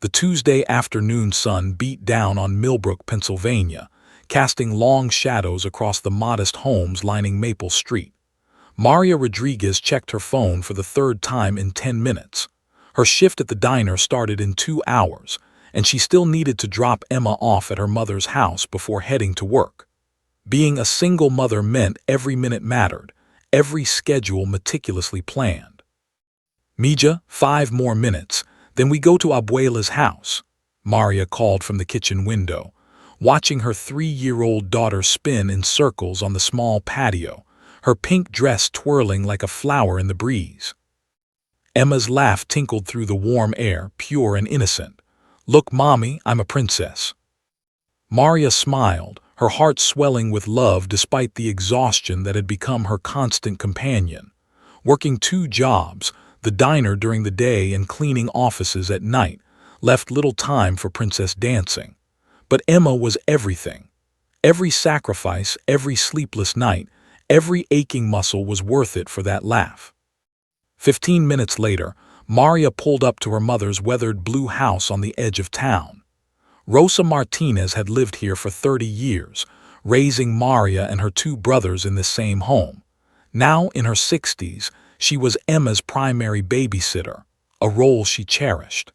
The Tuesday afternoon sun beat down on Millbrook, Pennsylvania, casting long shadows across the modest homes lining Maple Street. Maria Rodriguez checked her phone for the third time in 10 minutes. Her shift at the diner started in 2 hours, and she still needed to drop Emma off at her mother's house before heading to work. Being a single mother meant every minute mattered, every schedule meticulously planned. "Mija, 5 more minutes, then we go to Abuela's house," Maria called from the kitchen window, watching her 3-year-old daughter spin in circles on the small patio, her pink dress twirling like a flower in the breeze. Emma's laugh tinkled through the warm air, pure and innocent. "Look, Mommy, I'm a princess." Maria smiled, her heart swelling with love despite the exhaustion that had become her constant companion. Working 2 jobs, the diner during the day and cleaning offices at night, left little time for princess dancing. But Emma was everything. Every sacrifice, every sleepless night, every aching muscle was worth it for that laugh. 15 minutes later, Maria pulled up to her mother's weathered blue house on the edge of town. Rosa Martinez had lived here for 30 years, raising Maria and her 2 brothers in the same home. Now, in her 60s, she was Emma's primary babysitter, a role she cherished.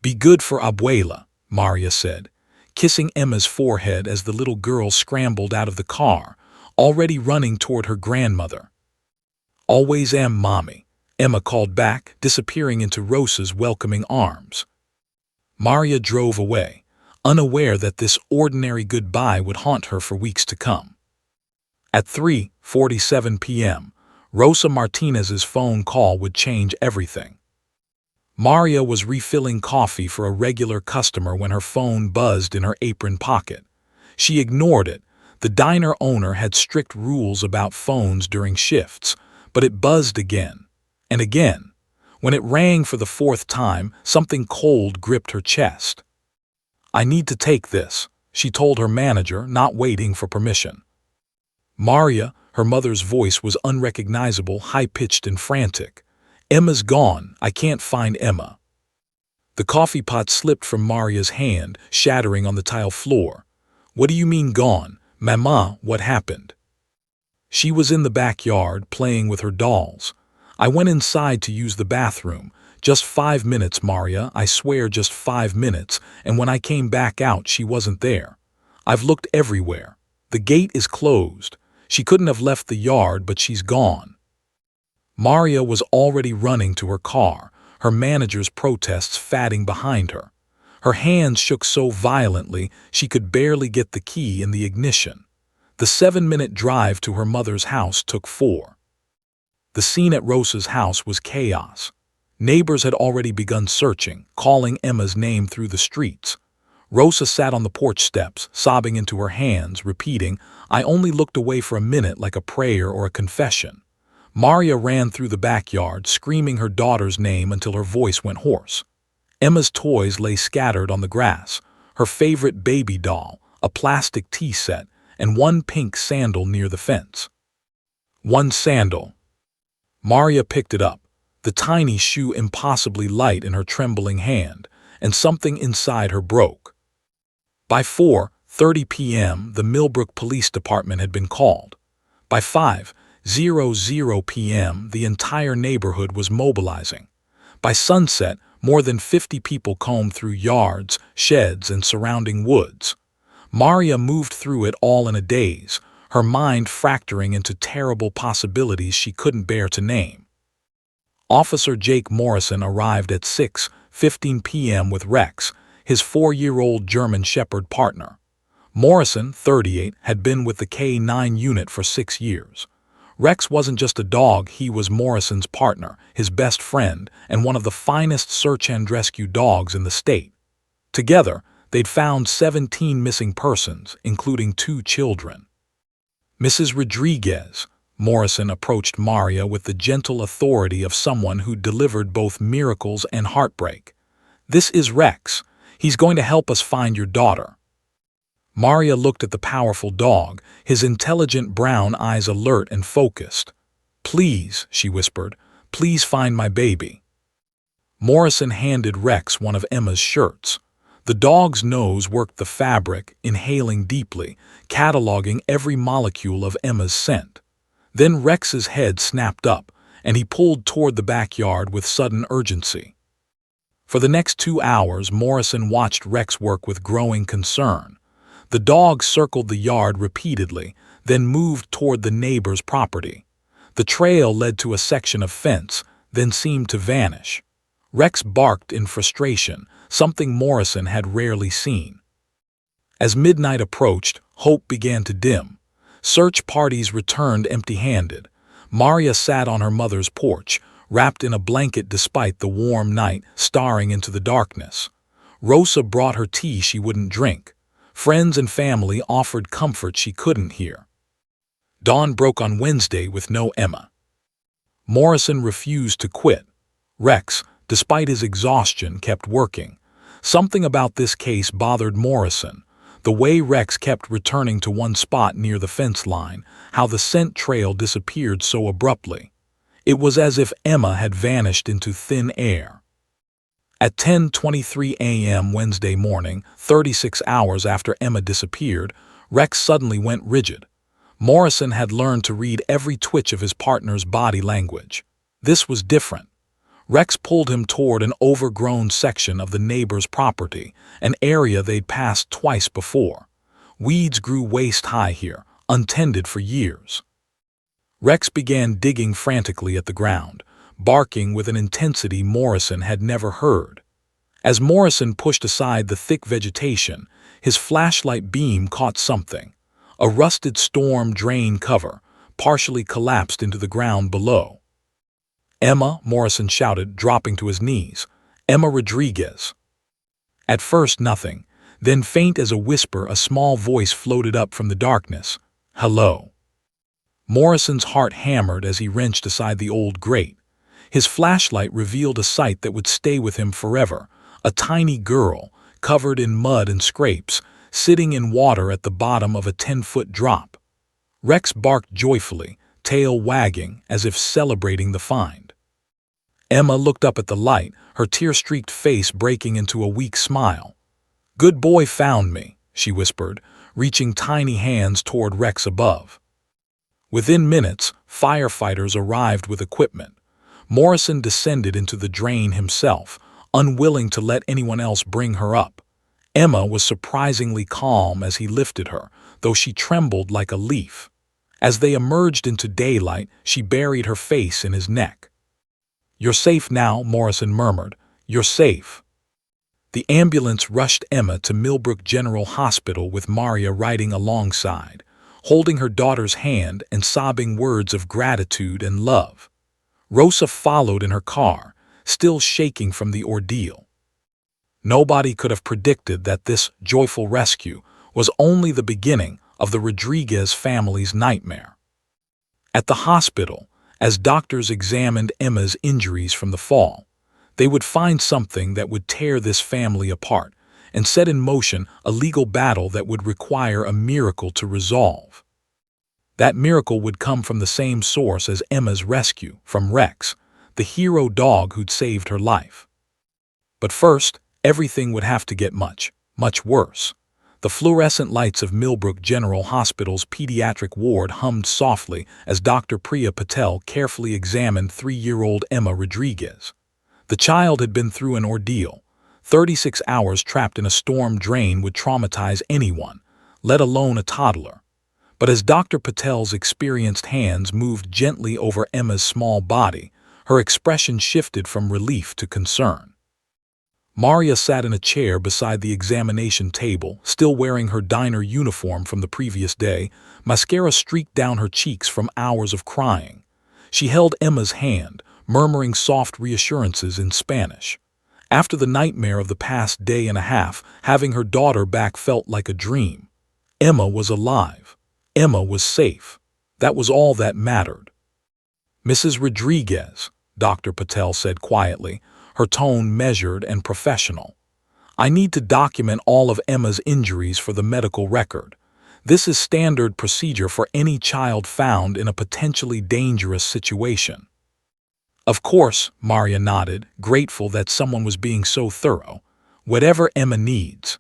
"Be good for Abuela," Maria said, kissing Emma's forehead as the little girl scrambled out of the car, already running toward her grandmother. "Always am, Mommy," Emma called back, disappearing into Rosa's welcoming arms. Maria drove away, unaware that this ordinary goodbye would haunt her for weeks to come. At 3:47 p.m., Rosa Martinez's phone call would change everything. Maria was refilling coffee for a regular customer when her phone buzzed in her apron pocket. She ignored it. The diner owner had strict rules about phones during shifts, but it buzzed again and again. When it rang for the 4th time, something cold gripped her chest. "I need to take this," she told her manager, not waiting for permission. "Maria," her mother's voice was unrecognizable, high-pitched and frantic. "Emma's gone. I can't find Emma." The coffee pot slipped from Maria's hand, shattering on the tile floor. "What do you mean gone? Mama, what happened?" "She was in the backyard, playing with her dolls. I went inside to use the bathroom. Just 5 minutes, Maria, I swear just 5 minutes, and when I came back out she wasn't there. I've looked everywhere. The gate is closed. She couldn't have left the yard, but she's gone." Maria was already running to her car, her manager's protests fatting behind her. Her hands shook so violently she could barely get the key in the ignition. The 7-minute drive to her mother's house took 4. The scene at Rosa's house was chaos. Neighbors had already begun searching, calling Emma's name through the streets. Rosa sat on the porch steps, sobbing into her hands, repeating, "I only looked away for a minute," like a prayer or a confession. Maria ran through the backyard, screaming her daughter's name until her voice went hoarse. Emma's toys lay scattered on the grass, her favorite baby doll, a plastic tea set, and one pink sandal near the fence. One sandal. Maria picked it up, the tiny shoe impossibly light in her trembling hand, and something inside her broke. By 4:30 p.m., the Millbrook Police Department had been called. By 5:00 p.m., the entire neighborhood was mobilizing. By sunset, more than 50 people combed through yards, sheds, and surrounding woods. Maria moved through it all in a daze, her mind fracturing into terrible possibilities she couldn't bear to name. Officer Jake Morrison arrived at 6:15 p.m. with Rex, his 4-year-old German Shepherd partner. Morrison, 38, had been with the K-9 unit for 6 years. Rex wasn't just a dog, he was Morrison's partner, his best friend, and one of the finest search and rescue dogs in the state. Together, they'd found 17 missing persons, including 2 children. "Mrs. Rodriguez," Morrison approached Maria with the gentle authority of someone who delivered both miracles and heartbreak. "This is Rex. He's going to help us find your daughter." Maria looked at the powerful dog, his intelligent brown eyes alert and focused. "Please," she whispered, "please find my baby." Morrison handed Rex one of Emma's shirts. The dog's nose worked the fabric, inhaling deeply, cataloging every molecule of Emma's scent. Then Rex's head snapped up, and he pulled toward the backyard with sudden urgency. For the next 2 hours, Morrison watched Rex work with growing concern. The dog circled the yard repeatedly, then moved toward the neighbor's property. The trail led to a section of fence, then seemed to vanish. Rex barked in frustration, something Morrison had rarely seen. As midnight approached, hope began to dim. Search parties returned empty-handed. Maria sat on her mother's porch, wrapped in a blanket despite the warm night, staring into the darkness. Rosa brought her tea she wouldn't drink. Friends and family offered comfort she couldn't hear. Dawn broke on Wednesday with no Emma. Morrison refused to quit. Rex, despite his exhaustion, kept working. Something about this case bothered Morrison. The way Rex kept returning to one spot near the fence line, how the scent trail disappeared so abruptly. It was as if Emma had vanished into thin air. At 10:23 a.m. Wednesday morning, 36 hours after Emma disappeared, Rex suddenly went rigid. Morrison had learned to read every twitch of his partner's body language. This was different. Rex pulled him toward an overgrown section of the neighbor's property, an area they'd passed twice before. Weeds grew waist-high here, untended for years. Rex began digging frantically at the ground, barking with an intensity Morrison had never heard. As Morrison pushed aside the thick vegetation, his flashlight beam caught something. A rusted storm drain cover, partially collapsed into the ground below. "Emma," Morrison shouted, dropping to his knees. "Emma Rodriguez." At first nothing, then faint as a whisper, a small voice floated up from the darkness. "Hello." Morrison's heart hammered as he wrenched aside the old grate. His flashlight revealed a sight that would stay with him forever. A tiny girl, covered in mud and scrapes, sitting in water at the bottom of a 10-foot drop. Rex barked joyfully, tail wagging as if celebrating the find. Emma looked up at the light, her tear-streaked face breaking into a weak smile. "Good boy found me," she whispered, reaching tiny hands toward Rex above. Within minutes, firefighters arrived with equipment. Morrison descended into the drain himself, unwilling to let anyone else bring her up. Emma was surprisingly calm as he lifted her, though she trembled like a leaf. As they emerged into daylight, she buried her face in his neck. "You're safe now," Morrison murmured. "You're safe." The ambulance rushed Emma to Millbrook General Hospital with Maria riding alongside, holding her daughter's hand and sobbing words of gratitude and love. Rosa followed in her car, still shaking from the ordeal. Nobody could have predicted that this joyful rescue was only the beginning of the Rodriguez family's nightmare. At the hospital, as doctors examined Emma's injuries from the fall, they would find something that would tear this family apart and set in motion a legal battle that would require a miracle to resolve. That miracle would come from the same source as Emma's rescue, from Rex, the hero dog who'd saved her life. But first, everything would have to get much, much worse. The fluorescent lights of Millbrook General Hospital's pediatric ward hummed softly as Dr. Priya Patel carefully examined 3-year-old Emma Rodriguez. The child had been through an ordeal. 36 hours trapped in a storm drain would traumatize anyone, let alone a toddler. But as Dr. Patel's experienced hands moved gently over Emma's small body, her expression shifted from relief to concern. Maria sat in a chair beside the examination table, still wearing her diner uniform from the previous day. Mascara streaked down her cheeks from hours of crying. She held Emma's hand, murmuring soft reassurances in Spanish. After the nightmare of the past day and a half, having her daughter back felt like a dream. Emma was alive. Emma was safe. That was all that mattered. "Mrs. Rodriguez," Dr. Patel said quietly, her tone measured and professional. "I need to document all of Emma's injuries for the medical record. This is standard procedure for any child found in a potentially dangerous situation." Of course, Maria nodded, grateful that someone was being so thorough. Whatever Emma needs.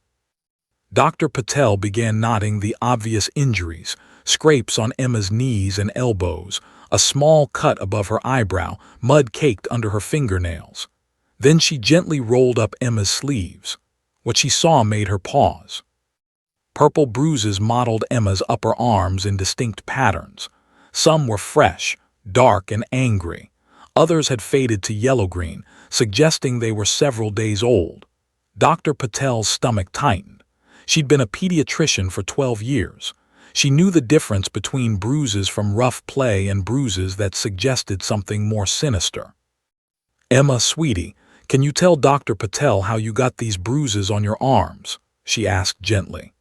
Dr. Patel began noting the obvious injuries, scrapes on Emma's knees and elbows, a small cut above her eyebrow, mud caked under her fingernails. Then she gently rolled up Emma's sleeves. What she saw made her pause. Purple bruises mottled Emma's upper arms in distinct patterns. Some were fresh, dark, and angry. Others had faded to yellow-green, suggesting they were several days old. Dr. Patel's stomach tightened. She'd been a pediatrician for 12 years. She knew the difference between bruises from rough play and bruises that suggested something more sinister. "Emma, sweetie, can you tell Dr. Patel how you got these bruises on your arms?" she asked gently.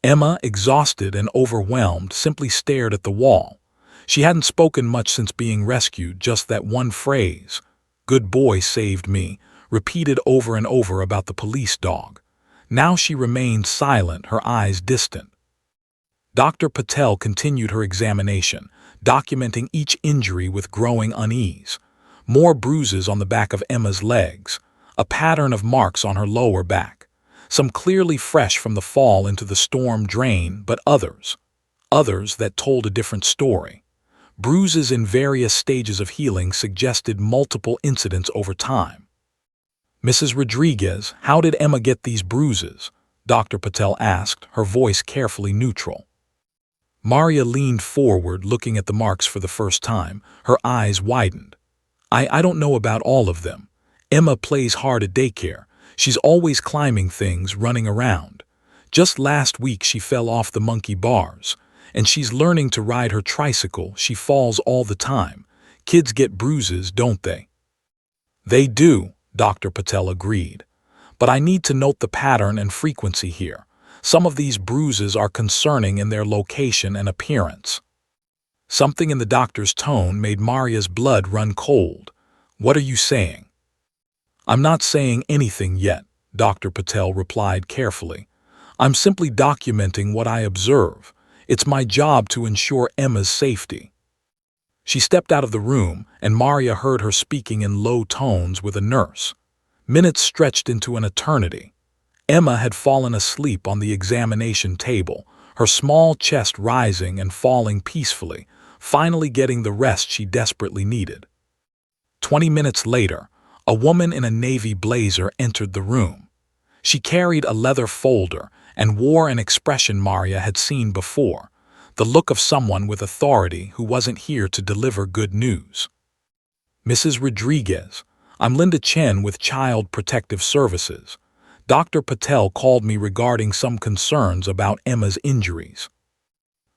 Emma, exhausted and overwhelmed, simply stared at the wall. She hadn't spoken much since being rescued, just that one phrase, "Good boy saved me," repeated over and over about the police dog. Now she remained silent, her eyes distant. Dr. Patel continued her examination, documenting each injury with growing unease. More bruises on the back of Emma's legs, a pattern of marks on her lower back, some clearly fresh from the fall into the storm drain, but others that told a different story. Bruises in various stages of healing suggested multiple incidents over time. "Mrs. Rodriguez, how did Emma get these bruises?" Dr. Patel asked, her voice carefully neutral. Maria leaned forward, looking at the marks for the first time. Her eyes widened. I don't know about all of them. Emma plays hard at daycare. She's always climbing things, running around. Just last week she fell off the monkey bars. And she's learning to ride her tricycle. She falls all the time. Kids get bruises, don't they?" "They do," Dr. Patel agreed. "But I need to note the pattern and frequency here. Some of these bruises are concerning in their location and appearance." Something in the doctor's tone made Maria's blood run cold. "What are you saying?" "I'm not saying anything yet," Dr. Patel replied carefully. "I'm simply documenting what I observe. It's my job to ensure Emma's safety." She stepped out of the room, and Maria heard her speaking in low tones with a nurse. Minutes stretched into an eternity. Emma had fallen asleep on the examination table, her small chest rising and falling peacefully, finally getting the rest she desperately needed. 20 minutes later, a woman in a navy blazer entered the room. She carried a leather folder and wore an expression Maria had seen before, the look of someone with authority who wasn't here to deliver good news. "Mrs. Rodriguez, I'm Linda Chen with Child Protective Services. Dr. Patel called me regarding some concerns about Emma's injuries."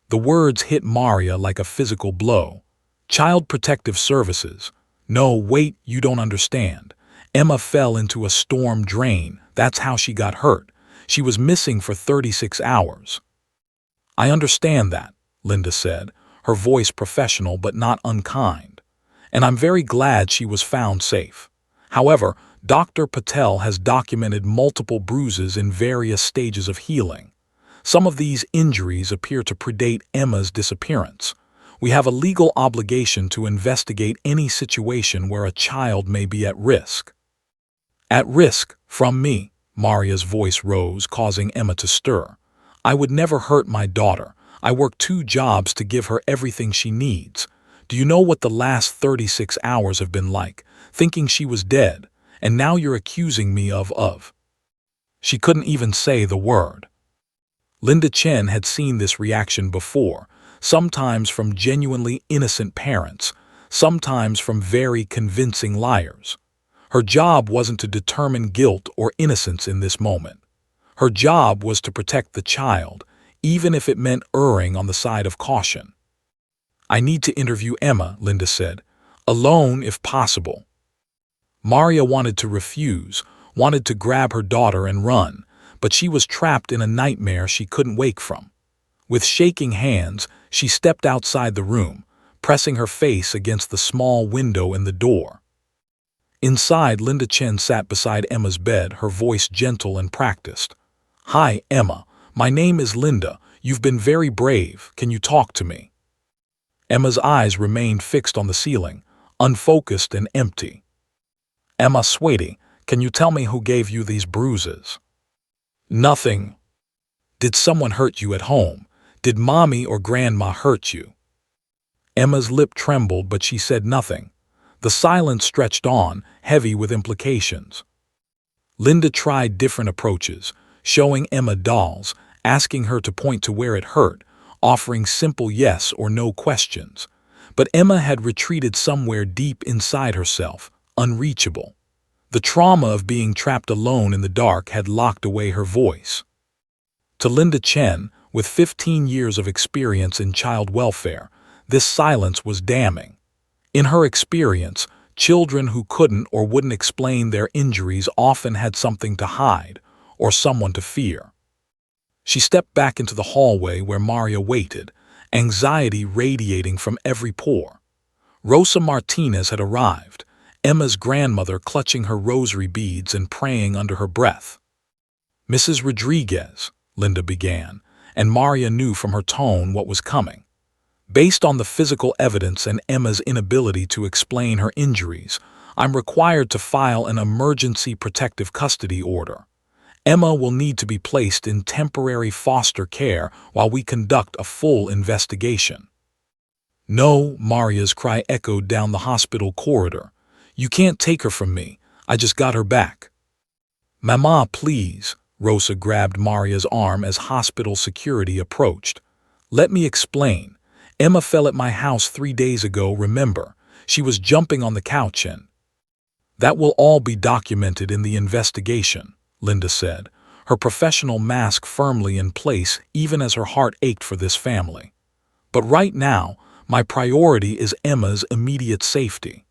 The words hit Maria like a physical blow. "Child Protective Services? No, wait, you don't understand. Emma fell into a storm drain. That's how she got hurt. She was missing for 36 hours. "I understand that," Linda said, her voice professional but not unkind. "And I'm very glad she was found safe. However, Dr. Patel has documented multiple bruises in various stages of healing. Some of these injuries appear to predate Emma's disappearance. We have a legal obligation to investigate any situation where a child may be at risk." "At risk? From me?" Maria's voice rose, causing Emma to stir. "I would never hurt my daughter. I work 2 jobs to give her everything she needs. Do you know what the last 36 hours have been like? Thinking she was dead, and now you're accusing me of. She couldn't even say the word. Linda Chen had seen this reaction before, sometimes from genuinely innocent parents, sometimes from very convincing liars. Her job wasn't to determine guilt or innocence in this moment. Her job was to protect the child, even if it meant erring on the side of caution. "I need to interview Emma," Linda said. "Alone, if possible." Maria wanted to refuse, wanted to grab her daughter and run, but she was trapped in a nightmare she couldn't wake from. With shaking hands, she stepped outside the room, pressing her face against the small window in the door. Inside, Linda Chen sat beside Emma's bed, her voice gentle and practiced. "Hi, Emma. My name is Linda. You've been very brave. Can you talk to me?" Emma's eyes remained fixed on the ceiling, unfocused and empty. "Emma, sweetie, can you tell me who gave you these bruises?" "Nothing." "Did someone hurt you at home? Did mommy or grandma hurt you?" Emma's lip trembled, but she said nothing. The silence stretched on, heavy with implications. Linda tried different approaches, showing Emma dolls, asking her to point to where it hurt, offering simple yes or no questions. But Emma had retreated somewhere deep inside herself, unreachable. The trauma of being trapped alone in the dark had locked away her voice. To Linda Chen, with 15 years of experience in child welfare, this silence was damning. In her experience, children who couldn't or wouldn't explain their injuries often had something to hide or someone to fear. She stepped back into the hallway where Maria waited, anxiety radiating from every pore. Rosa Martinez had arrived, Emma's grandmother clutching her rosary beads and praying under her breath. "Mrs. Rodriguez," Linda began, and Maria knew from her tone what was coming. "Based on the physical evidence and Emma's inability to explain her injuries, I'm required to file an emergency protective custody order. Emma will need to be placed in temporary foster care while we conduct a full investigation." "No," Maria's cry echoed down the hospital corridor. "You can't take her from me. I just got her back." "Mama, please." Rosa grabbed Maria's arm as hospital security approached. "Let me explain. Emma fell at my house 3 days ago, remember? She was jumping on the couch and—" "That will all be documented in the investigation," Linda said, her professional mask firmly in place even as her heart ached for this family. "But right now, my priority is Emma's immediate safety."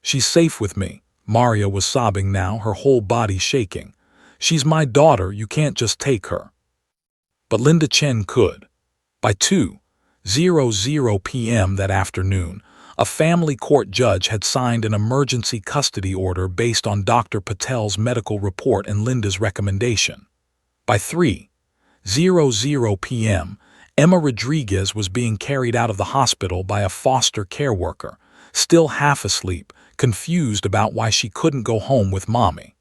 "She's safe with me," Maria was sobbing now, her whole body shaking. "She's my daughter, you can't just take her." But Linda Chen could. By 2:00 p.m. that afternoon, a family court judge had signed an emergency custody order based on Dr. Patel's medical report and Linda's recommendation. By 3:00 p.m., Emma Rodriguez was being carried out of the hospital by a foster care worker, still half asleep, confused about why she couldn't go home with mommy.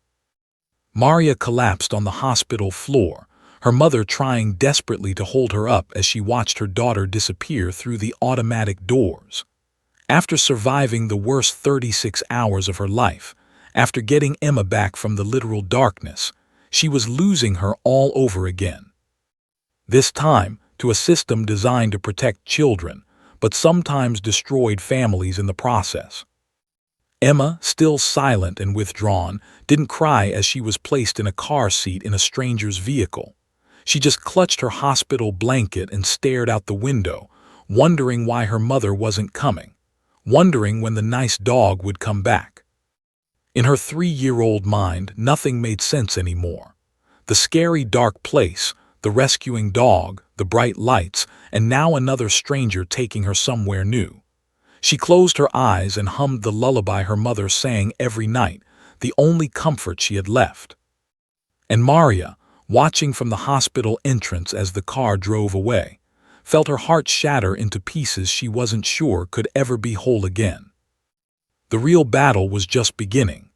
Maria collapsed on the hospital floor, her mother trying desperately to hold her up as she watched her daughter disappear through the automatic doors. After surviving the worst 36 hours of her life, after getting Emma back from the literal darkness, she was losing her all over again. This time, to a system designed to protect children, but sometimes destroyed families in the process. Emma, still silent and withdrawn, didn't cry as she was placed in a car seat in a stranger's vehicle. She just clutched her hospital blanket and stared out the window, wondering why her mother wasn't coming, wondering when the nice dog would come back. In her 3-year-old mind, nothing made sense anymore. The scary dark place, the rescuing dog, the bright lights, and now another stranger taking her somewhere new. She closed her eyes and hummed the lullaby her mother sang every night, the only comfort she had left. And Maria, watching from the hospital entrance as the car drove away, felt her heart shatter into pieces she wasn't sure could ever be whole again. The real battle was just beginning.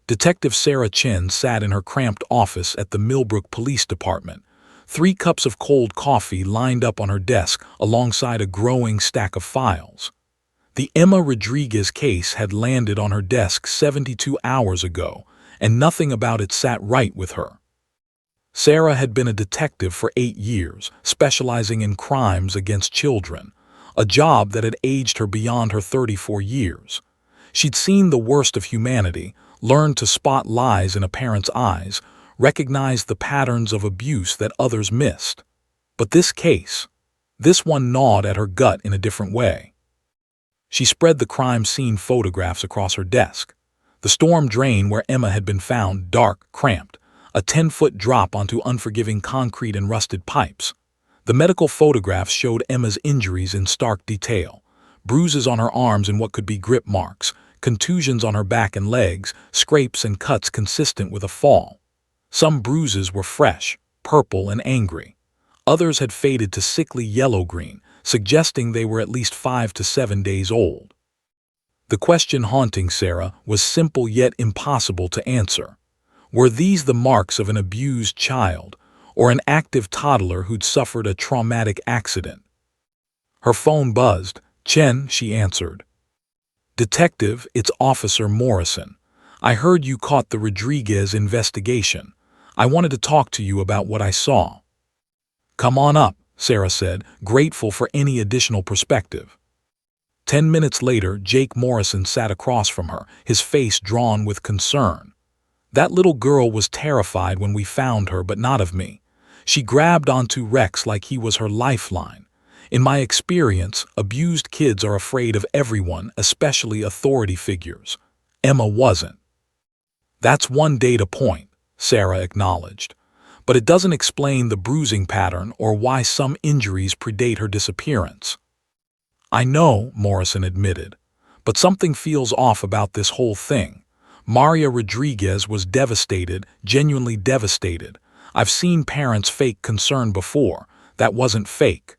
Detective Sarah Chen sat in her cramped office at the Millbrook Police Department, 3 cups of cold coffee lined up on her desk alongside a growing stack of files. The Emma Rodriguez case had landed on her desk 72 hours ago, and nothing about it sat right with her. Sarah had been a detective for 8 years, specializing in crimes against children, a job that had aged her beyond her 34 years. She'd seen the worst of humanity, learned to spot lies in a parent's eyes, recognized the patterns of abuse that others missed. But this case, this one gnawed at her gut in a different way. She spread the crime scene photographs across her desk. The storm drain where Emma had been found, dark, cramped, a 10-foot drop onto unforgiving concrete and rusted pipes. The medical photographs showed Emma's injuries in stark detail. Bruises on her arms and what could be grip marks, contusions on her back and legs, scrapes and cuts consistent with a fall. Some bruises were fresh, purple and angry. Others had faded to sickly yellow-green, suggesting they were at least 5 to 7 days old. The question haunting Sarah was simple yet impossible to answer. Were these the marks of an abused child, or an active toddler who'd suffered a traumatic accident? Her phone buzzed. "Chen," she answered. "Detective, it's Officer Morrison. I heard you caught the Rodriguez investigation. I wanted to talk to you about what I saw." "Come on up," Sarah said, grateful for any additional perspective. 10 minutes later, Jake Morrison sat across from her, his face drawn with concern. "That little girl was terrified when we found her, but not of me. She grabbed onto Rex like he was her lifeline. In my experience, abused kids are afraid of everyone, especially authority figures. Emma wasn't." "That's one data point," Sarah acknowledged. "But it doesn't explain the bruising pattern or why some injuries predate her disappearance." "I know," Morrison admitted, "but something feels off about this whole thing. Maria Rodriguez was devastated, genuinely devastated. I've seen parents fake concern before. That wasn't fake."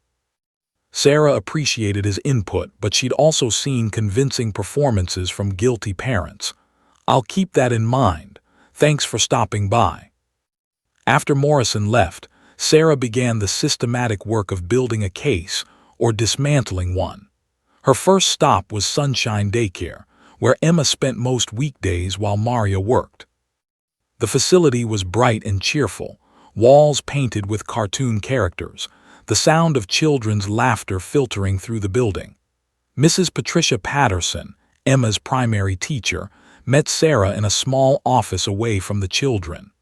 Sarah appreciated his input, but she'd also seen convincing performances from guilty parents. "I'll keep that in mind. Thanks for stopping by." After Morrison left, Sarah began the systematic work of building a case, or dismantling one. Her first stop was Sunshine Daycare, where Emma spent most weekdays while Maria worked. The facility was bright and cheerful, walls painted with cartoon characters, the sound of children's laughter filtering through the building. Mrs. Patricia Patterson, Emma's primary teacher, met Sarah in a small office away from the children.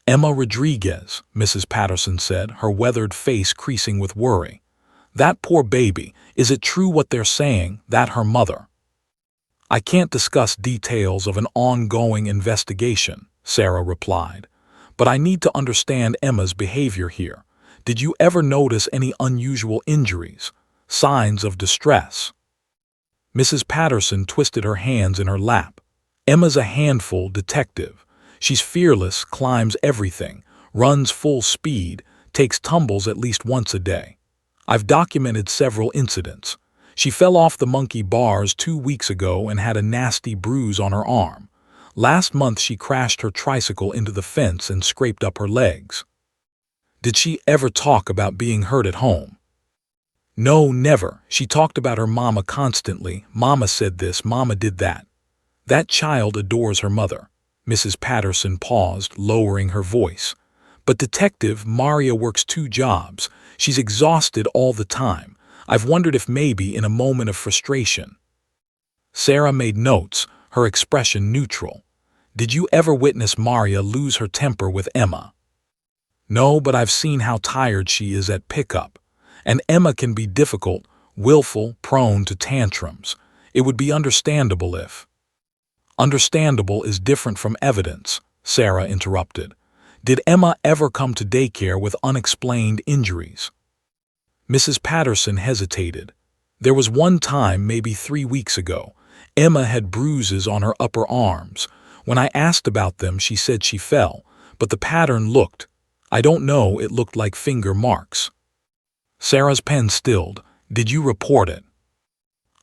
"Emma Rodriguez," Mrs. Patterson said, her weathered face creasing with worry. "That poor baby, is it true what they're saying, that her mother?" "I can't discuss details of an ongoing investigation," Sarah replied, "but I need to understand Emma's behavior here. Did you ever notice any unusual injuries, signs of distress?" Mrs. Patterson twisted her hands in her lap. "Emma's a handful, detective. She's fearless, climbs everything, runs full speed, takes tumbles at least once a day. I've documented several incidents. She fell off the monkey bars 2 weeks ago and had a nasty bruise on her arm. Last month she crashed her tricycle into the fence and scraped up her legs." "Did she ever talk about being hurt at home?" "No, never. She talked about her mama constantly. Mama said this, mama did that. That child adores her mother." Mrs. Patterson paused, lowering her voice. "But Detective, Maria works 2 jobs. She's exhausted all the time. I've wondered if maybe in a moment of frustration." Sarah made notes, her expression neutral. "Did you ever witness Maria lose her temper with Emma?" "No, but I've seen how tired she is at pickup. And Emma can be difficult, willful, prone to tantrums. It would be understandable if—" "Understandable is different from evidence," Sarah interrupted. "Did Emma ever come to daycare with unexplained injuries?" Mrs. Patterson hesitated. "There was one time, maybe 3 weeks ago. Emma had bruises on her upper arms. When I asked about them, she said she fell, but the pattern I don't know, it looked like finger marks." Sarah's pen stilled. "Did you report it?"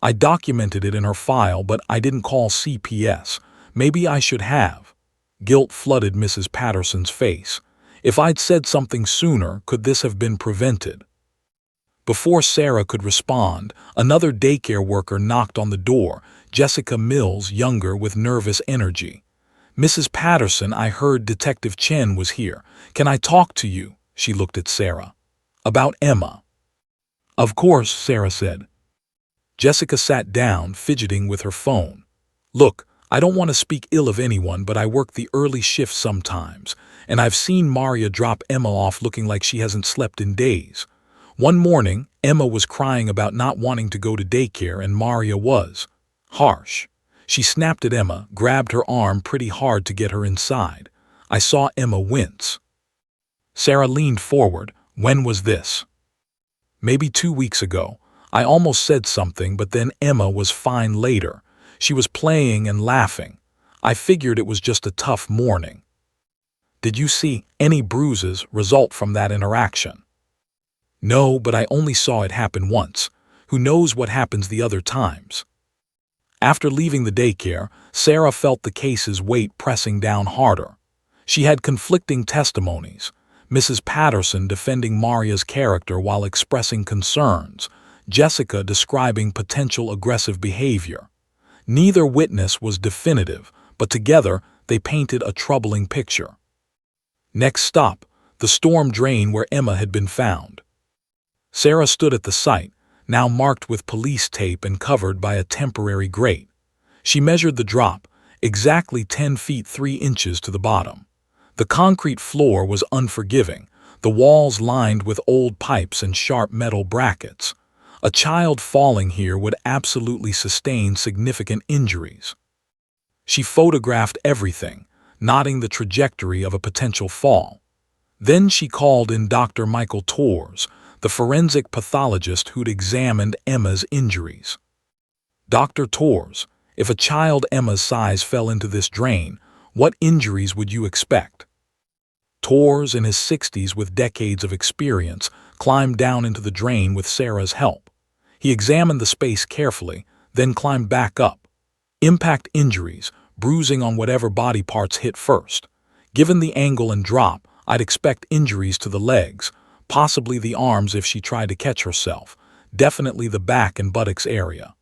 "I documented it in her file, but I didn't call CPS. Maybe I should have." Guilt flooded Mrs. Patterson's face. "If I'd said something sooner, could this have been prevented?" Before Sarah could respond, another daycare worker knocked on the door, Jessica Mills, younger, with nervous energy. "Mrs. Patterson, I heard Detective Chen was here. Can I talk to you?" She looked at Sarah. "About Emma." "Of course," Sarah said. Jessica sat down, fidgeting with her phone. "Look, I don't want to speak ill of anyone, but I work the early shift sometimes, and I've seen Maria drop Emma off looking like she hasn't slept in days. One morning, Emma was crying about not wanting to go to daycare, and Maria was harsh. She snapped at Emma, grabbed her arm pretty hard to get her inside. I saw Emma wince." Sarah leaned forward. "When was this?" "Maybe 2 weeks ago. I almost said something, but then Emma was fine later. She was playing and laughing. I figured it was just a tough morning." "Did you see any bruises result from that interaction?" "No, but I only saw it happen once. Who knows what happens the other times?" After leaving the daycare, Sarah felt the case's weight pressing down harder. She had conflicting testimonies. Mrs. Patterson defending Maria's character while expressing concerns, Jessica describing potential aggressive behavior. Neither witness was definitive, but together they painted a troubling picture. Next stop, the storm drain where Emma had been found. Sarah stood at the site, now marked with police tape and covered by a temporary grate. She measured the drop, exactly 10 feet 3 inches to the bottom. The concrete floor was unforgiving, the walls lined with old pipes and sharp metal brackets. A child falling here would absolutely sustain significant injuries. She photographed everything, noting the trajectory of a potential fall. Then she called in Dr. Michael Torres, the forensic pathologist who'd examined Emma's injuries. Dr. Torres, if a child Emma's size fell into this drain, what injuries would you expect? Torres, in his 60s with decades of experience, climbed down into the drain with Sarah's help. He examined the space carefully, then climbed back up. Impact injuries, bruising on whatever body parts hit first. Given the angle and drop, I'd expect injuries to the legs, possibly the arms if she tried to catch herself, definitely the back and buttocks area.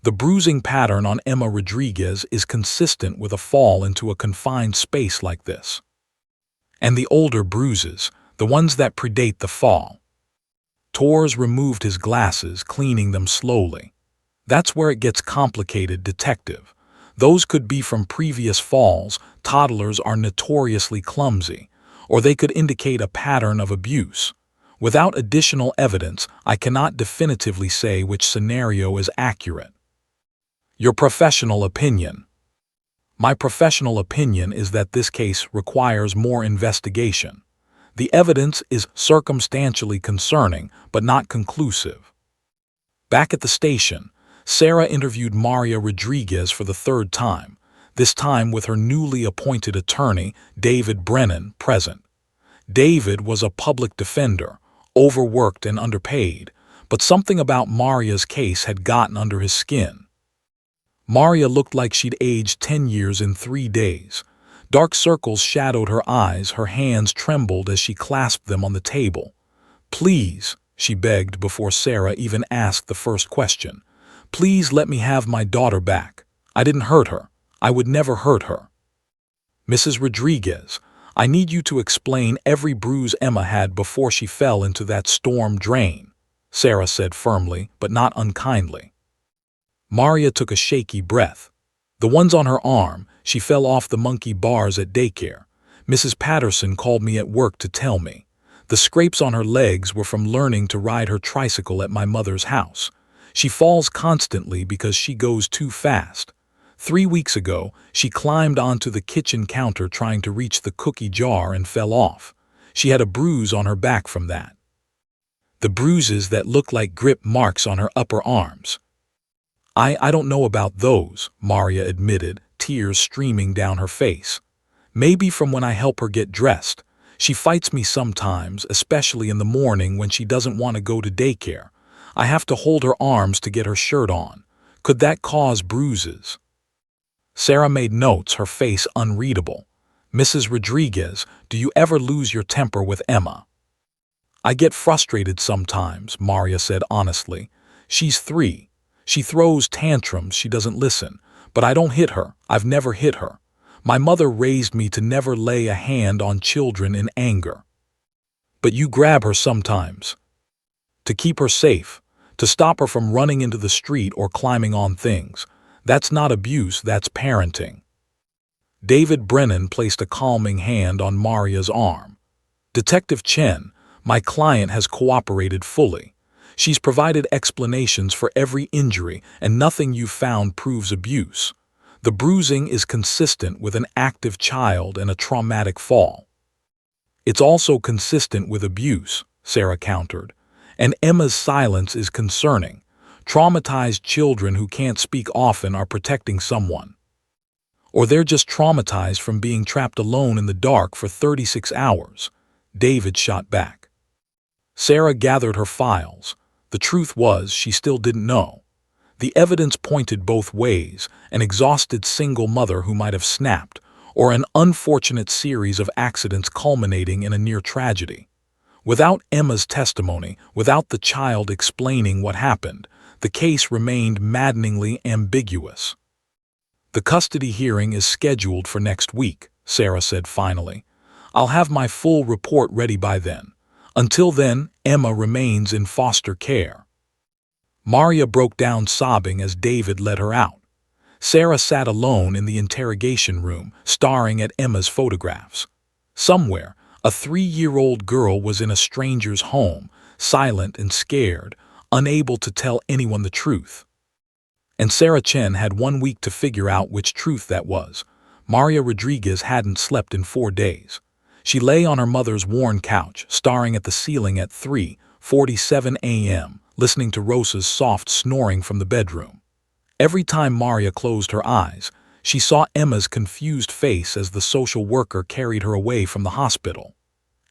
The bruising pattern on Emma Rodriguez is consistent with a fall into a confined space like this. And the older bruises, the ones that predate the fall. Torres removed his glasses, cleaning them slowly. That's where it gets complicated, detective. Those could be from previous falls. Toddlers are notoriously clumsy, or they could indicate a pattern of abuse. Without additional evidence, I cannot definitively say which scenario is accurate. Your professional opinion. My professional opinion is that this case requires more investigation. The evidence is circumstantially concerning, but not conclusive. Back at the station, Sarah interviewed Maria Rodriguez for the third time, this time with her newly appointed attorney, David Brennan, present. David was a public defender, overworked and underpaid, but something about Maria's case had gotten under his skin. Maria looked like she'd aged 10 years in 3 days. Dark circles shadowed her eyes, her hands trembled as she clasped them on the table. "Please," she begged before Sarah even asked the first question. "Please let me have my daughter back. I didn't hurt her. I would never hurt her." "Mrs. Rodriguez, I need you to explain every bruise Emma had before she fell into that storm drain," Sarah said firmly, but not unkindly. Maria took a shaky breath. "The ones on her arm, she fell off the monkey bars at daycare. Mrs. Patterson called me at work to tell me. The scrapes on her legs were from learning to ride her tricycle at my mother's house. She falls constantly because she goes too fast. 3 weeks ago, she climbed onto the kitchen counter trying to reach the cookie jar and fell off. She had a bruise on her back from that. The bruises that look like grip marks on her upper arms." I don't know about those," Maria admitted, tears streaming down her face. "Maybe from when I help her get dressed. She fights me sometimes, especially in the morning when she doesn't want to go to daycare. I have to hold her arms to get her shirt on. Could that cause bruises?" Sarah made notes, her face unreadable. "Mrs. Rodriguez, do you ever lose your temper with Emma?" "I get frustrated sometimes," Maria said honestly. "She's 3. She throws tantrums, she doesn't listen. But I don't hit her. I've never hit her. My mother raised me to never lay a hand on children in anger." "But you grab her sometimes." "To keep her safe. To stop her from running into the street or climbing on things. That's not abuse, that's parenting." David Brennan placed a calming hand on Maria's arm. "Detective Chen, my client has cooperated fully. She's provided explanations for every injury, and nothing you found proves abuse. The bruising is consistent with an active child and a traumatic fall." "It's also consistent with abuse," Sarah countered. "And Emma's silence is concerning. Traumatized children who can't speak often are protecting someone. Or they're just traumatized from being trapped alone in the dark for 36 hours. David shot back. Sarah gathered her files. The truth was, she still didn't know. The evidence pointed both ways: an exhausted single mother who might have snapped, or an unfortunate series of accidents culminating in a near tragedy. Without Emma's testimony, without the child explaining what happened, the case remained maddeningly ambiguous. "The custody hearing is scheduled for next week," Sarah said finally. "I'll have my full report ready by then. Until then, Emma remains in foster care." Maria broke down sobbing as David led her out. Sarah sat alone in the interrogation room, staring at Emma's photographs. Somewhere, a 3-year-old girl was in a stranger's home, silent and scared, unable to tell anyone the truth. And Sarah Chen had 1 week to figure out which truth that was. Maria Rodriguez hadn't slept in 4 days. She lay on her mother's worn couch, staring at the ceiling at 3:47 a.m., listening to Rosa's soft snoring from the bedroom. Every time Maria closed her eyes, she saw Emma's confused face as the social worker carried her away from the hospital.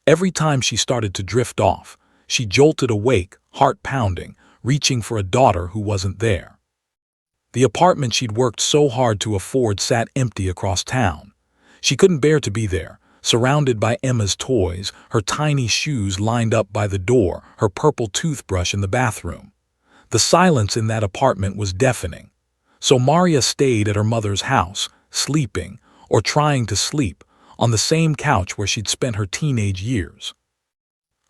Every time she started to drift off, she jolted awake, heart pounding, reaching for a daughter who wasn't there. The apartment she'd worked so hard to afford sat empty across town. She couldn't bear to be there, surrounded by Emma's toys, her tiny shoes lined up by the door, her purple toothbrush in the bathroom. The silence in that apartment was deafening. So Maria stayed at her mother's house, sleeping, or trying to sleep, on the same couch where she'd spent her teenage years.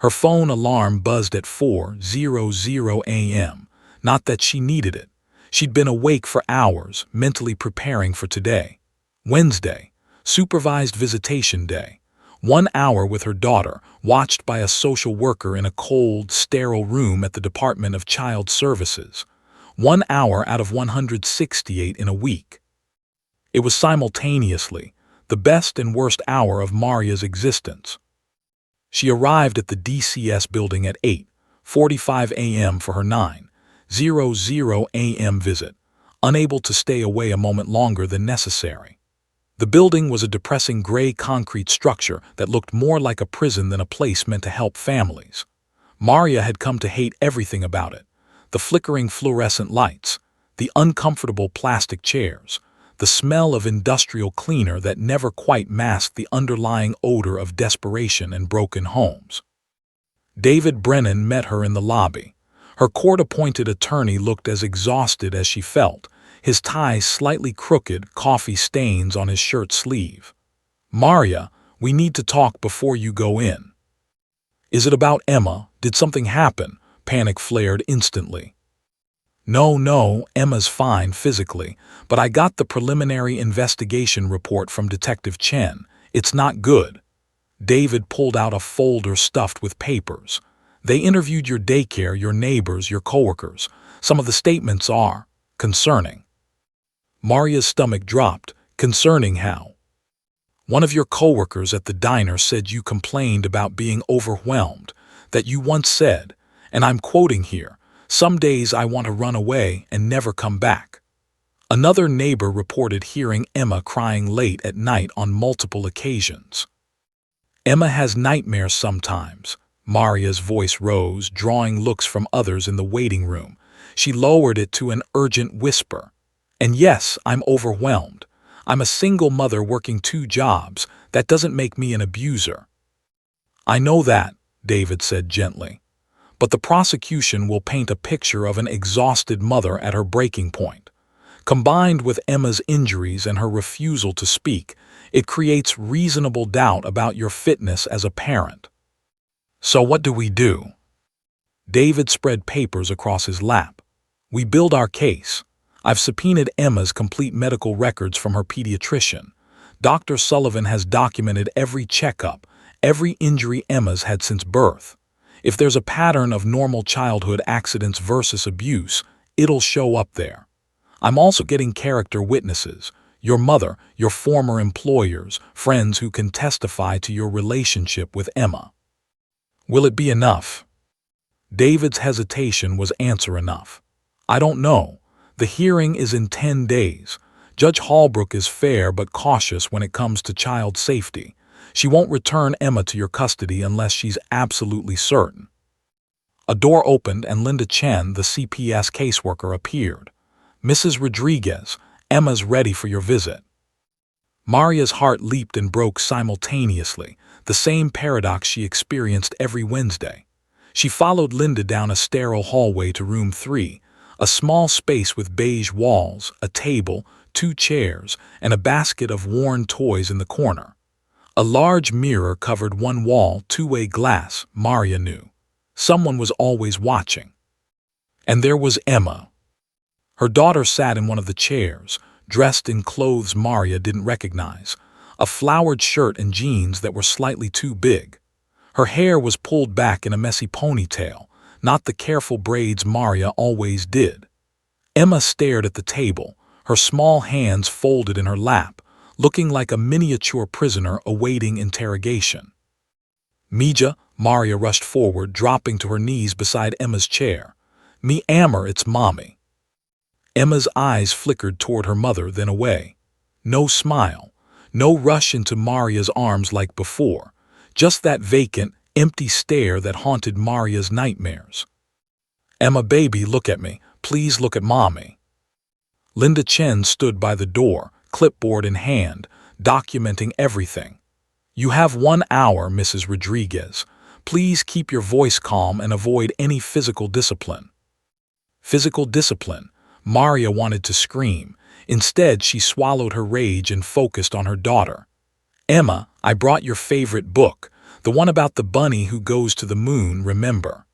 Her phone alarm buzzed at 4:00 a.m. Not that she needed it. She'd been awake for hours, mentally preparing for today. Wednesday, supervised visitation day. 1 hour with her daughter, watched by a social worker in a cold, sterile room at the Department of Child Services. 1 hour out of 168 in a week. It was simultaneously the best and worst hour of Maria's existence. She arrived at the DCS building at 8:45 a.m. for her 9:00 a.m. visit, unable to stay away a moment longer than necessary. The building was a depressing gray concrete structure that looked more like a prison than a place meant to help families. Maria had come to hate everything about it: the flickering fluorescent lights, the uncomfortable plastic chairs, the smell of industrial cleaner that never quite masked the underlying odor of desperation and broken homes. David Brennan met her in the lobby. Her court-appointed attorney looked as exhausted as she felt, his tie slightly crooked, coffee stains on his shirt sleeve. "Maria, we need to talk before you go in." "Is it about Emma? Did something happen?" Panic flared instantly. No, Emma's fine physically, but I got the preliminary investigation report from Detective Chen. It's not good." David pulled out a folder stuffed with papers. "They interviewed your daycare, your neighbors, your coworkers. Some of the statements are concerning." Maria's stomach dropped. "Concerning how?" "One of your coworkers at the diner said you complained about being overwhelmed, that you once said, and I'm quoting here, 'Some days I want to run away and never come back.'" Another neighbor reported hearing Emma crying late at night on multiple occasions. "Emma has nightmares sometimes." Maria's voice rose, drawing looks from others in the waiting room. She lowered it to an urgent whisper. "And yes, I'm overwhelmed. I'm a single mother working 2 jobs. That doesn't make me an abuser." "I know that," David said gently. "But the prosecution will paint a picture of an exhausted mother at her breaking point. Combined with Emma's injuries and her refusal to speak, it creates reasonable doubt about your fitness as a parent." "So what do we do?" David spread papers across his lap. "We build our case. I've subpoenaed Emma's complete medical records from her pediatrician. Dr. Sullivan has documented every checkup, every injury Emma's had since birth. If there's a pattern of normal childhood accidents versus abuse, it'll show up there. I'm also getting character witnesses, your mother, your former employers, friends who can testify to your relationship with Emma." "Will it be enough?" David's hesitation was answer enough. "I don't know. The hearing is in 10 days. Judge Hallbrook is fair but cautious when it comes to child safety. She won't return Emma to your custody unless she's absolutely certain." A door opened and Linda Chen, the CPS caseworker, appeared. Mrs. Rodriguez, Emma's ready for your visit." Maria's heart leaped and broke simultaneously, the same paradox she experienced every Wednesday. She followed Linda down a sterile hallway to room 3, a small space with beige walls, a table, 2 chairs, and a basket of worn toys in the corner. A large mirror covered one wall, two-way glass, Maria knew. Someone was always watching. And there was Emma. Her daughter sat in one of the chairs, dressed in clothes Maria didn't recognize, a flowered shirt and jeans that were slightly too big. Her hair was pulled back in a messy ponytail, not the careful braids Maria always did. Emma stared at the table, her small hands folded in her lap, looking like a miniature prisoner awaiting interrogation. "Mija," Maria rushed forward, dropping to her knees beside Emma's chair. "Me Ammer, it's Mommy." Emma's eyes flickered toward her mother, then away. No smile, no rush into Maria's arms like before, just that vacant, empty stare that haunted Maria's nightmares. "Emma, baby, look at me. Please look at Mommy." Linda Chen stood by the door, clipboard in hand, documenting everything. "You have 1 hour, Mrs. Rodriguez. Please keep your voice calm and avoid any physical discipline." Physical discipline. Maria wanted to scream. Instead, she swallowed her rage and focused on her daughter. "Emma, I brought your favorite book, the one about the bunny who goes to the moon, remember?"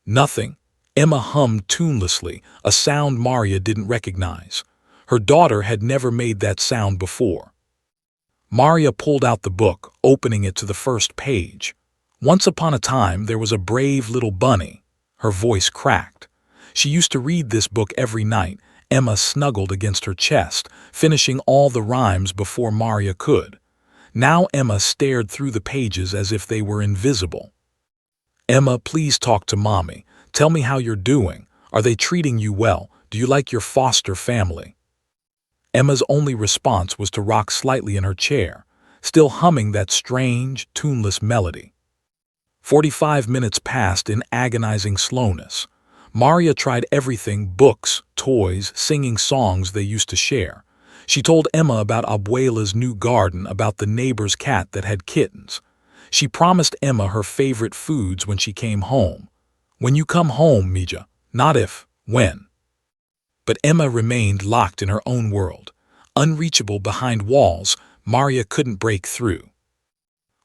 "Nothing." Emma hummed tunelessly, a sound Maria didn't recognize. Her daughter had never made that sound before. Maria pulled out the book, opening it to the first page. "Once upon a time there was a brave little bunny." Her voice cracked. She used to read this book every night. Emma snuggled against her chest, finishing all the rhymes before Maria could. Now Emma stared through the pages as if they were invisible. "Emma, please talk to Mommy. Tell me how you're doing. Are they treating you well? Do you like your foster family?" Emma's only response was to rock slightly in her chair, still humming that strange, tuneless melody. 45 minutes passed in agonizing slowness. Maria tried everything: books, toys, singing songs they used to share. She told Emma about Abuela's new garden, about the neighbor's cat that had kittens. She promised Emma her favorite foods when she came home. "When you come home, Mija, not if, when." But Emma remained locked in her own world. Unreachable behind walls, Maria couldn't break through.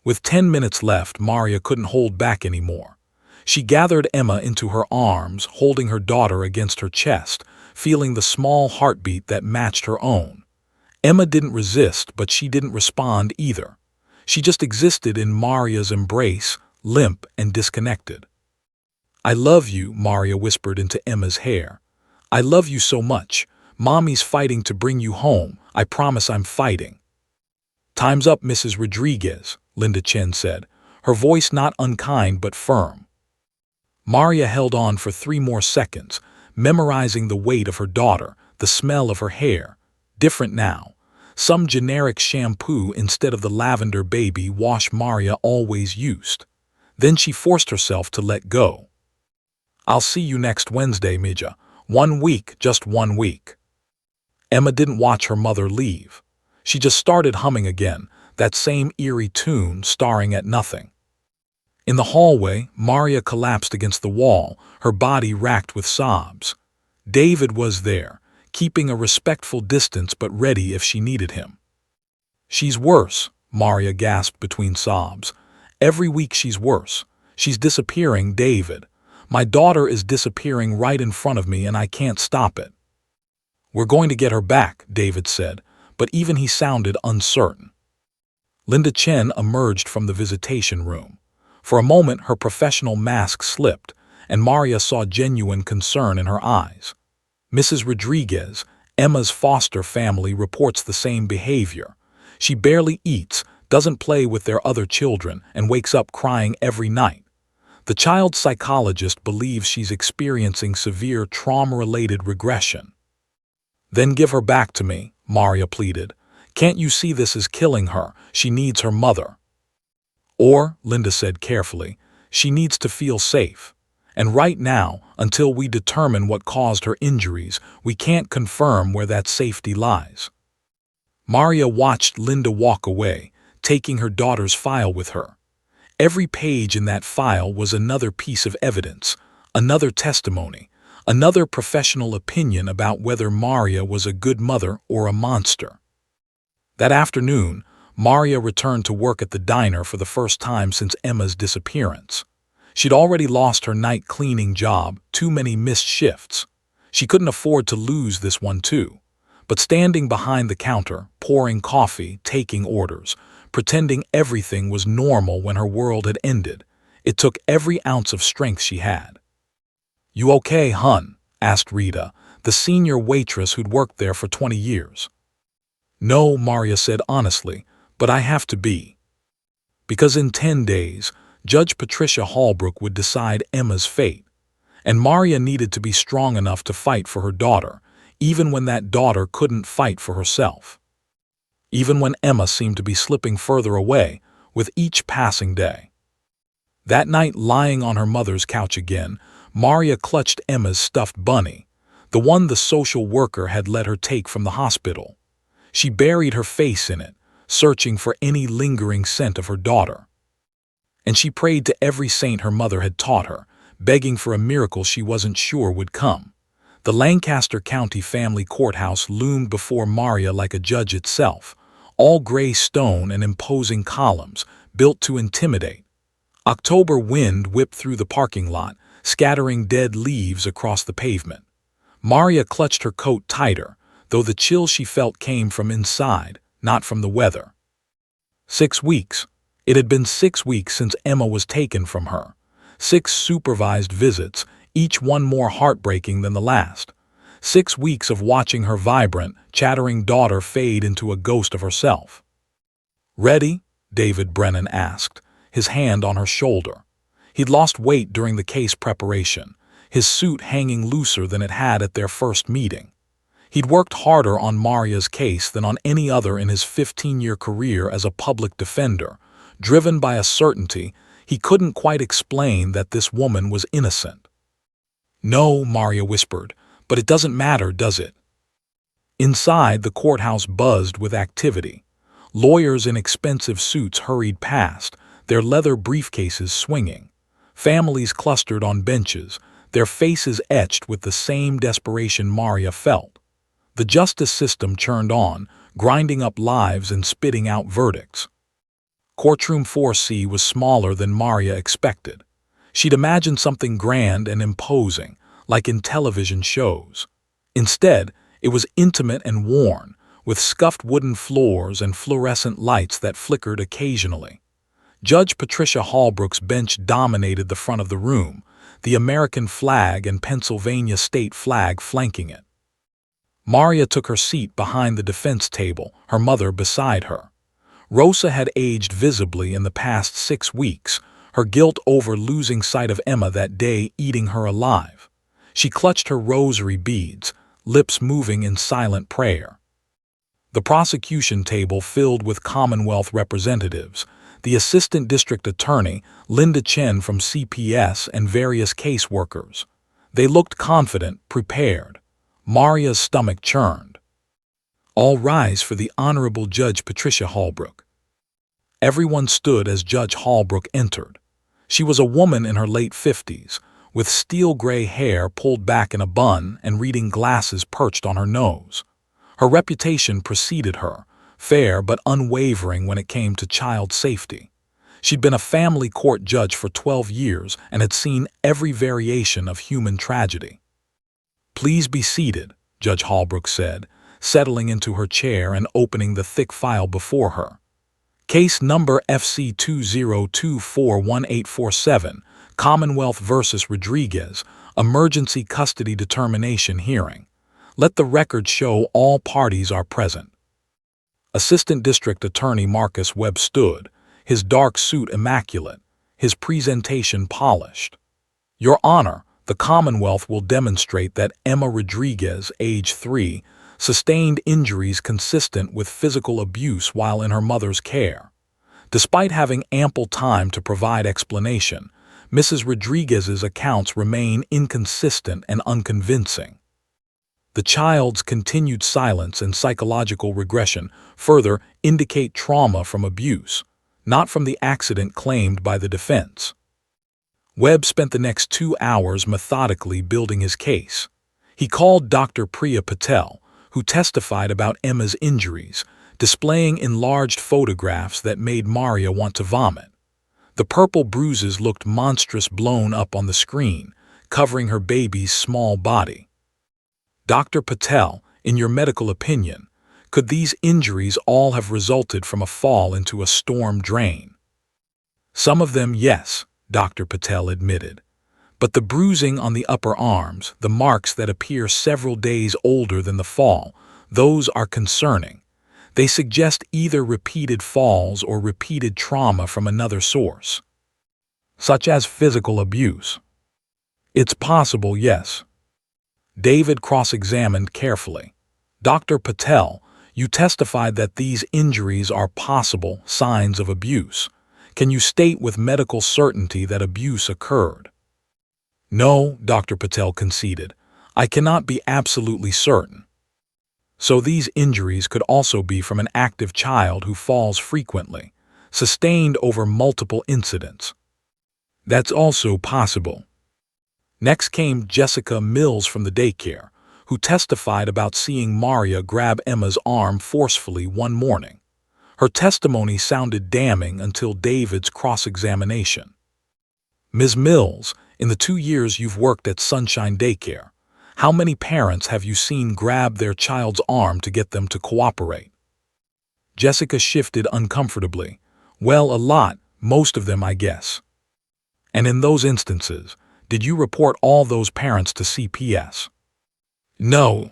With 10 minutes left, Maria couldn't hold back anymore. She gathered Emma into her arms, holding her daughter against her chest, feeling the small heartbeat that matched her own. Emma didn't resist, but she didn't respond either. She just existed in Maria's embrace, limp and disconnected. "I love you," Maria whispered into Emma's hair. "I love you so much. Mommy's fighting to bring you home. I promise I'm fighting." "Time's up, Mrs. Rodriguez," Linda Chen said, her voice not unkind but firm. Maria held on for 3 more seconds, memorizing the weight of her daughter, the smell of her hair. Different now. Some generic shampoo instead of the lavender baby wash Maria always used. Then she forced herself to let go. "I'll see you next Wednesday, Mija. 1 week, just 1 week." Emma didn't watch her mother leave. She just started humming again, that same eerie tune, staring at nothing. In the hallway, Maria collapsed against the wall, her body racked with sobs. David was there, keeping a respectful distance but ready if she needed him. "She's worse," Maria gasped between sobs. "Every week she's worse. She's disappearing, David. My daughter is disappearing right in front of me and I can't stop it." "We're going to get her back," David said, but even he sounded uncertain. Linda Chen emerged from the visitation room. For a moment her professional mask slipped, and Maria saw genuine concern in her eyes. "Mrs. Rodriguez, Emma's foster family reports the same behavior. She barely eats, doesn't play with their other children, and wakes up crying every night. The child psychologist believes she's experiencing severe trauma-related regression." "Then give her back to me," Maria pleaded. "Can't you see this is killing her? She needs her mother." "Or," Linda said carefully, "she needs to feel safe. And right now, until we determine what caused her injuries, we can't confirm where that safety lies." Maria watched Linda walk away, taking her daughter's file with her. Every page in that file was another piece of evidence, another testimony, another professional opinion about whether Maria was a good mother or a monster. That afternoon, Maria returned to work at the diner for the first time since Emma's disappearance. She'd already lost her night cleaning job, too many missed shifts. She couldn't afford to lose this one too. But standing behind the counter, pouring coffee, taking orders, pretending everything was normal when her world had ended, it took every ounce of strength she had. "You okay, hun?" asked Rita, the senior waitress who'd worked there for 20 years. "No," Maria said honestly, "but I have to be." Because in 10 days, Judge Patricia Holbrook would decide Emma's fate, and Maria needed to be strong enough to fight for her daughter, even when that daughter couldn't fight for herself. Even when Emma seemed to be slipping further away with each passing day. That night, lying on her mother's couch again, Maria clutched Emma's stuffed bunny, the one the social worker had let her take from the hospital. She buried her face in it, searching for any lingering scent of her daughter. And she prayed to every saint her mother had taught her, begging for a miracle she wasn't sure would come. The Lancaster County Family Courthouse loomed before Maria like a judge itself, all gray stone and imposing columns, built to intimidate. October wind whipped through the parking lot, scattering dead leaves across the pavement. Maria clutched her coat tighter, though the chill she felt came from inside, not from the weather. 6 weeks. It had been 6 weeks since Emma was taken from her. 6 supervised visits, each one more heartbreaking than the last. 6 weeks of watching her vibrant, chattering daughter fade into a ghost of herself. "Ready?" David Brennan asked, his hand on her shoulder. He'd lost weight during the case preparation, his suit hanging looser than it had at their first meeting. He'd worked harder on Maria's case than on any other in his 15-year career as a public defender, driven by a certainty he couldn't quite explain that this woman was innocent. "No," Maria whispered, "but it doesn't matter, does it?" Inside, the courthouse buzzed with activity. Lawyers in expensive suits hurried past, their leather briefcases swinging. Families clustered on benches, their faces etched with the same desperation Maria felt. The justice system churned on, grinding up lives and spitting out verdicts. Courtroom 4C was smaller than Maria expected. She'd imagined something grand and imposing, like in television shows. Instead, it was intimate and worn, with scuffed wooden floors and fluorescent lights that flickered occasionally. Judge Patricia Holbrook's bench dominated the front of the room, the American flag and Pennsylvania state flag flanking it. Maria took her seat behind the defense table, her mother beside her. Rosa had aged visibly in the past 6 weeks, her guilt over losing sight of Emma that day eating her alive. She clutched her rosary beads, lips moving in silent prayer. The prosecution table filled with Commonwealth representatives, the assistant district attorney, Linda Chen from CPS, and various caseworkers. They looked confident, prepared. Maria's stomach churned. "All rise for the Honorable Judge Patricia Holbrook." Everyone stood as Judge Holbrook entered. She was a woman in her late 50s, with steel-gray hair pulled back in a bun and reading glasses perched on her nose. Her reputation preceded her, fair but unwavering when it came to child safety. She'd been a family court judge for 12 years and had seen every variation of human tragedy. "Please be seated," Judge Holbrook said, settling into her chair and opening the thick file before her. Case number FC 2024147, Commonwealth versus Rodriguez, Emergency Custody Determination Hearing. Let the record show all parties are present. Assistant District Attorney Marcus Webb stood, his dark suit immaculate, his presentation polished. "Your Honor, the Commonwealth will demonstrate that Emma Rodriguez, age 3, sustained injuries consistent with physical abuse while in her mother's care. Despite having ample time to provide explanation, Mrs. Rodriguez's accounts remain inconsistent and unconvincing. The child's continued silence and psychological regression further indicate trauma from abuse, not from the accident claimed by the defense. Webb spent the next 2 hours methodically building his case. He called Dr. Priya Patel, who testified about Emma's injuries, displaying enlarged photographs that made Maria want to vomit. The purple bruises looked monstrous blown up on the screen, covering her baby's small body. Dr. Patel, in your medical opinion, could these injuries all have resulted from a fall into a storm drain? Some of them, yes, Dr. Patel admitted. But the bruising on the upper arms, the marks that appear several days older than the fall, those are concerning. They suggest either repeated falls or repeated trauma from another source, such as physical abuse. It's possible, yes. David cross-examined carefully. Dr. Patel, you testified that these injuries are possible signs of abuse. Can you state with medical certainty that abuse occurred? No, Dr. Patel conceded. I cannot be absolutely certain. So these injuries could also be from an active child who falls frequently, sustained over multiple incidents. That's also possible. Next came Jessica Mills from the daycare, who testified about seeing Maria grab Emma's arm forcefully one morning. Her testimony sounded damning until David's cross-examination. Ms. Mills, in the 2 years you've worked at Sunshine Daycare, how many parents have you seen grab their child's arm to get them to cooperate? Jessica shifted uncomfortably. Well, a lot, most of them, I guess. And in those instances, did you report all those parents to CPS? No.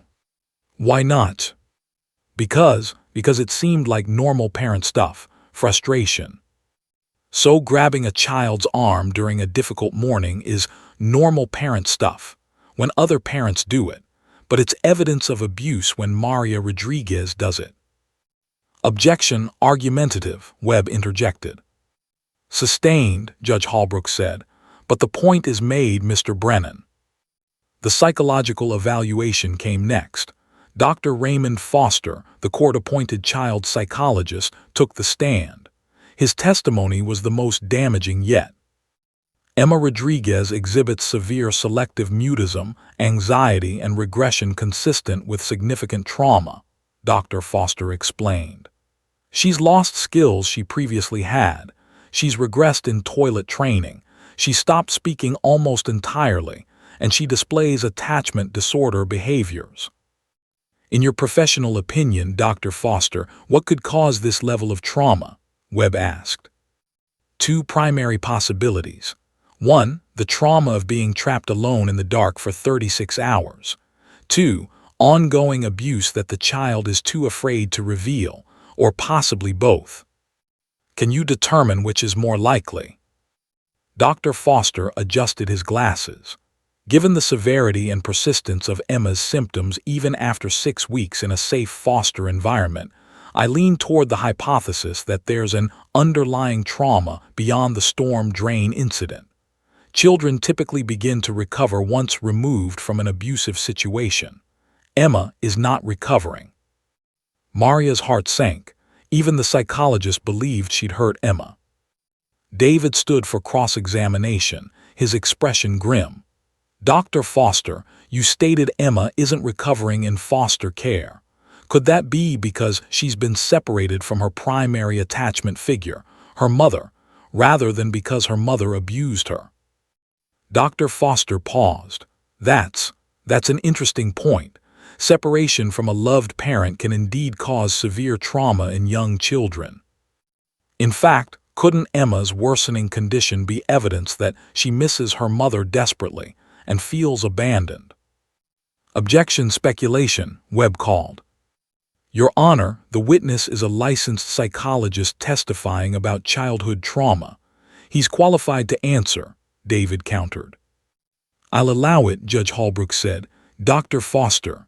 Why not? Because it seemed like normal parent stuff, frustration. So grabbing a child's arm during a difficult morning is normal parent stuff when other parents do it, but it's evidence of abuse when Maria Rodriguez does it. Objection, argumentative, Webb interjected. Sustained, Judge Holbrook said, but the point is made, Mr. Brennan. The psychological evaluation came next. Dr. Raymond Foster, the court-appointed child psychologist, took the stand. His testimony was the most damaging yet. Emma Rodriguez exhibits severe selective mutism, anxiety, and regression consistent with significant trauma, Dr. Foster explained. She's lost skills she previously had. She's regressed in toilet training. She stopped speaking almost entirely, and she displays attachment disorder behaviors. In your professional opinion, Dr. Foster, what could cause this level of trauma? Webb asked. 2 primary possibilities. 1, the trauma of being trapped alone in the dark for 36 hours. 2, ongoing abuse that the child is too afraid to reveal, or possibly both. Can you determine which is more likely? Dr. Foster adjusted his glasses. Given the severity and persistence of Emma's symptoms even after 6 weeks in a safe foster environment, I lean toward the hypothesis that there's an underlying trauma beyond the storm drain incident. Children typically begin to recover once removed from an abusive situation. Emma is not recovering. Maria's heart sank. Even the psychologist believed she'd hurt Emma. David stood for cross-examination, his expression grim. Dr. Foster, you stated Emma isn't recovering in foster care. Could that be because she's been separated from her primary attachment figure, her mother, rather than because her mother abused her? Dr. Foster paused. That's an interesting point. Separation from a loved parent can indeed cause severe trauma in young children. In fact, couldn't Emma's worsening condition be evidence that she misses her mother desperately and feels abandoned? Objection, speculation, Webb called. Your Honor, the witness is a licensed psychologist testifying about childhood trauma. He's qualified to answer, David countered. I'll allow it, Judge Holbrook said. Dr. Foster.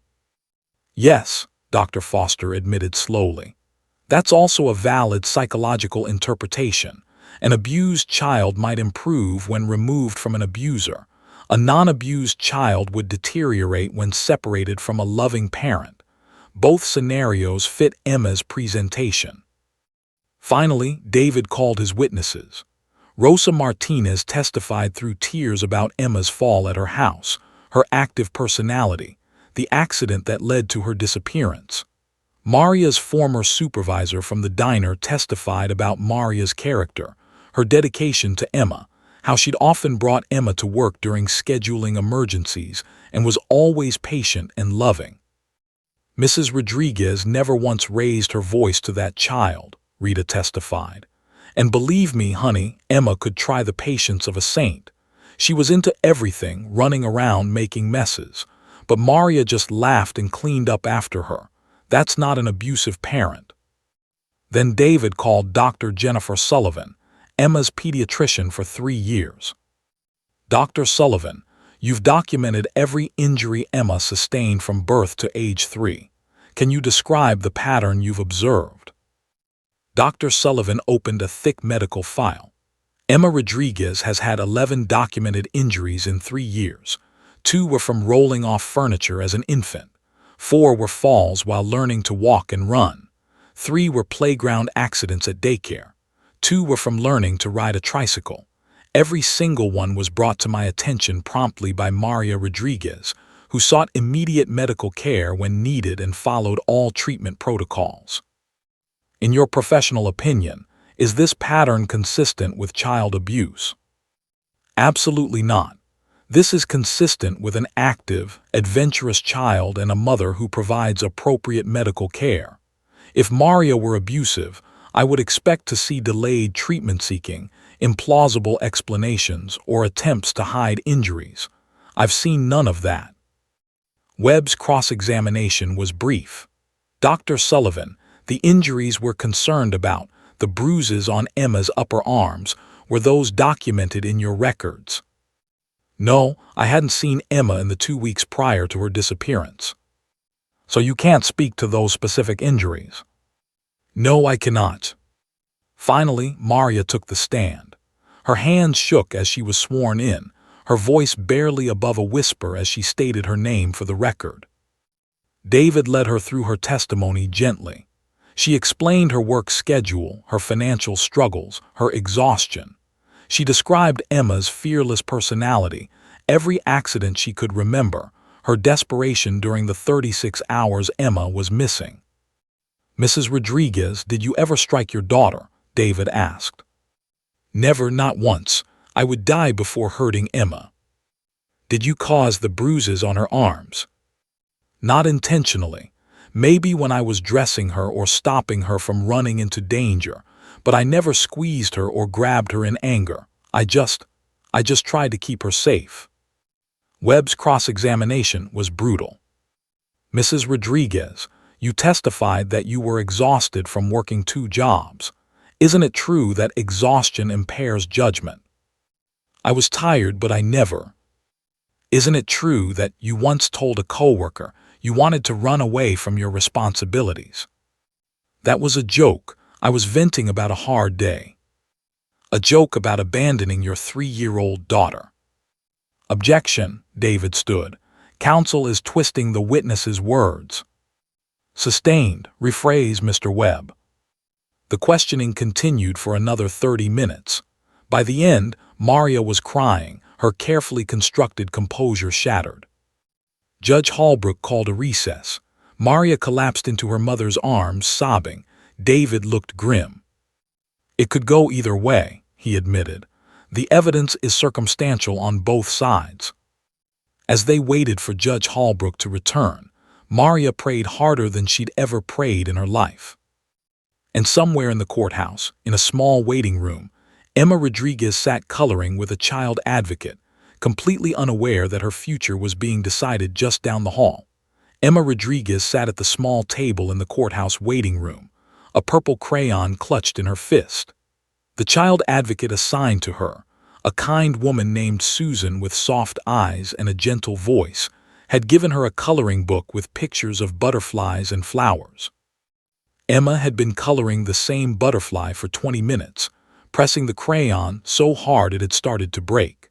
Yes, Dr. Foster admitted slowly. That's also a valid psychological interpretation. An abused child might improve when removed from an abuser. A non-abused child would deteriorate when separated from a loving parent. Both scenarios fit Emma's presentation. Finally, David called his witnesses. Rosa Martinez testified through tears about Emma's fall at her house, her active personality, the accident that led to her disappearance. Maria's former supervisor from the diner testified about Maria's character, her dedication to Emma, how she'd often brought Emma to work during scheduling emergencies and was always patient and loving. Mrs. Rodriguez never once raised her voice to that child, Rita testified. And believe me, honey, Emma could try the patience of a saint. She was into everything, running around making messes. But Maria just laughed and cleaned up after her. That's not an abusive parent. Then David called Dr. Jennifer Sullivan, Emma's pediatrician for 3 years. Dr. Sullivan, you've documented every injury Emma sustained from birth to age 3. Can you describe the pattern you've observed? Dr. Sullivan opened a thick medical file. Emma Rodriguez has had 11 documented injuries in 3 years. 2 were from rolling off furniture as an infant. 4 were falls while learning to walk and run. 3 were playground accidents at daycare. 2 were from learning to ride a tricycle. Every single one was brought to my attention promptly by Maria Rodriguez, who sought immediate medical care when needed and followed all treatment protocols. In your professional opinion, is this pattern consistent with child abuse? Absolutely not. This is consistent with an active, adventurous child and a mother who provides appropriate medical care. If Maria were abusive, I would expect to see delayed treatment seeking, implausible explanations, or attempts to hide injuries. I've seen none of that. Webb's cross-examination was brief. Dr. Sullivan, the injuries we're concerned about, the bruises on Emma's upper arms, were those documented in your records? No, I hadn't seen Emma in the 2 weeks prior to her disappearance. So you can't speak to those specific injuries? No, I cannot. Finally, Maria took the stand. Her hands shook as she was sworn in, her voice barely above a whisper as she stated her name for the record. David led her through her testimony gently. She explained her work schedule, her financial struggles, her exhaustion. She described Emma's fearless personality, every accident she could remember, her desperation during the 36 hours Emma was missing. Mrs. Rodriguez, did you ever strike your daughter? David asked. Never, not once. I would die before hurting Emma. Did you cause the bruises on her arms? Not intentionally. Maybe when I was dressing her or stopping her from running into danger, but I never squeezed her or grabbed her in anger. I just tried to keep her safe. Webb's cross-examination was brutal. Mrs. Rodriguez, you testified that you were exhausted from working 2 jobs. Isn't it true that exhaustion impairs judgment? I was tired, but I never. Isn't it true that you once told a coworker you wanted to run away from your responsibilities? That was a joke. I was venting about a hard day. A joke about abandoning your 3-year-old daughter. Objection, David stood. Counsel is twisting the witness's words. Sustained, rephrase, Mr. Webb. The questioning continued for another 30 minutes. By the end, Maria was crying, her carefully constructed composure shattered. Judge Holbrook called a recess. Maria collapsed into her mother's arms, sobbing. David looked grim. It could go either way, he admitted. The evidence is circumstantial on both sides. As they waited for Judge Holbrook to return, Maria prayed harder than she'd ever prayed in her life. And somewhere in the courthouse, in a small waiting room, Emma Rodriguez sat coloring with a child advocate, completely unaware that her future was being decided just down the hall. Emma Rodriguez sat at the small table in the courthouse waiting room, a purple crayon clutched in her fist. The child advocate assigned to her, a kind woman named Susan with soft eyes and a gentle voice, had given her a coloring book with pictures of butterflies and flowers. Emma had been coloring the same butterfly for 20 minutes, pressing the crayon so hard it had started to break.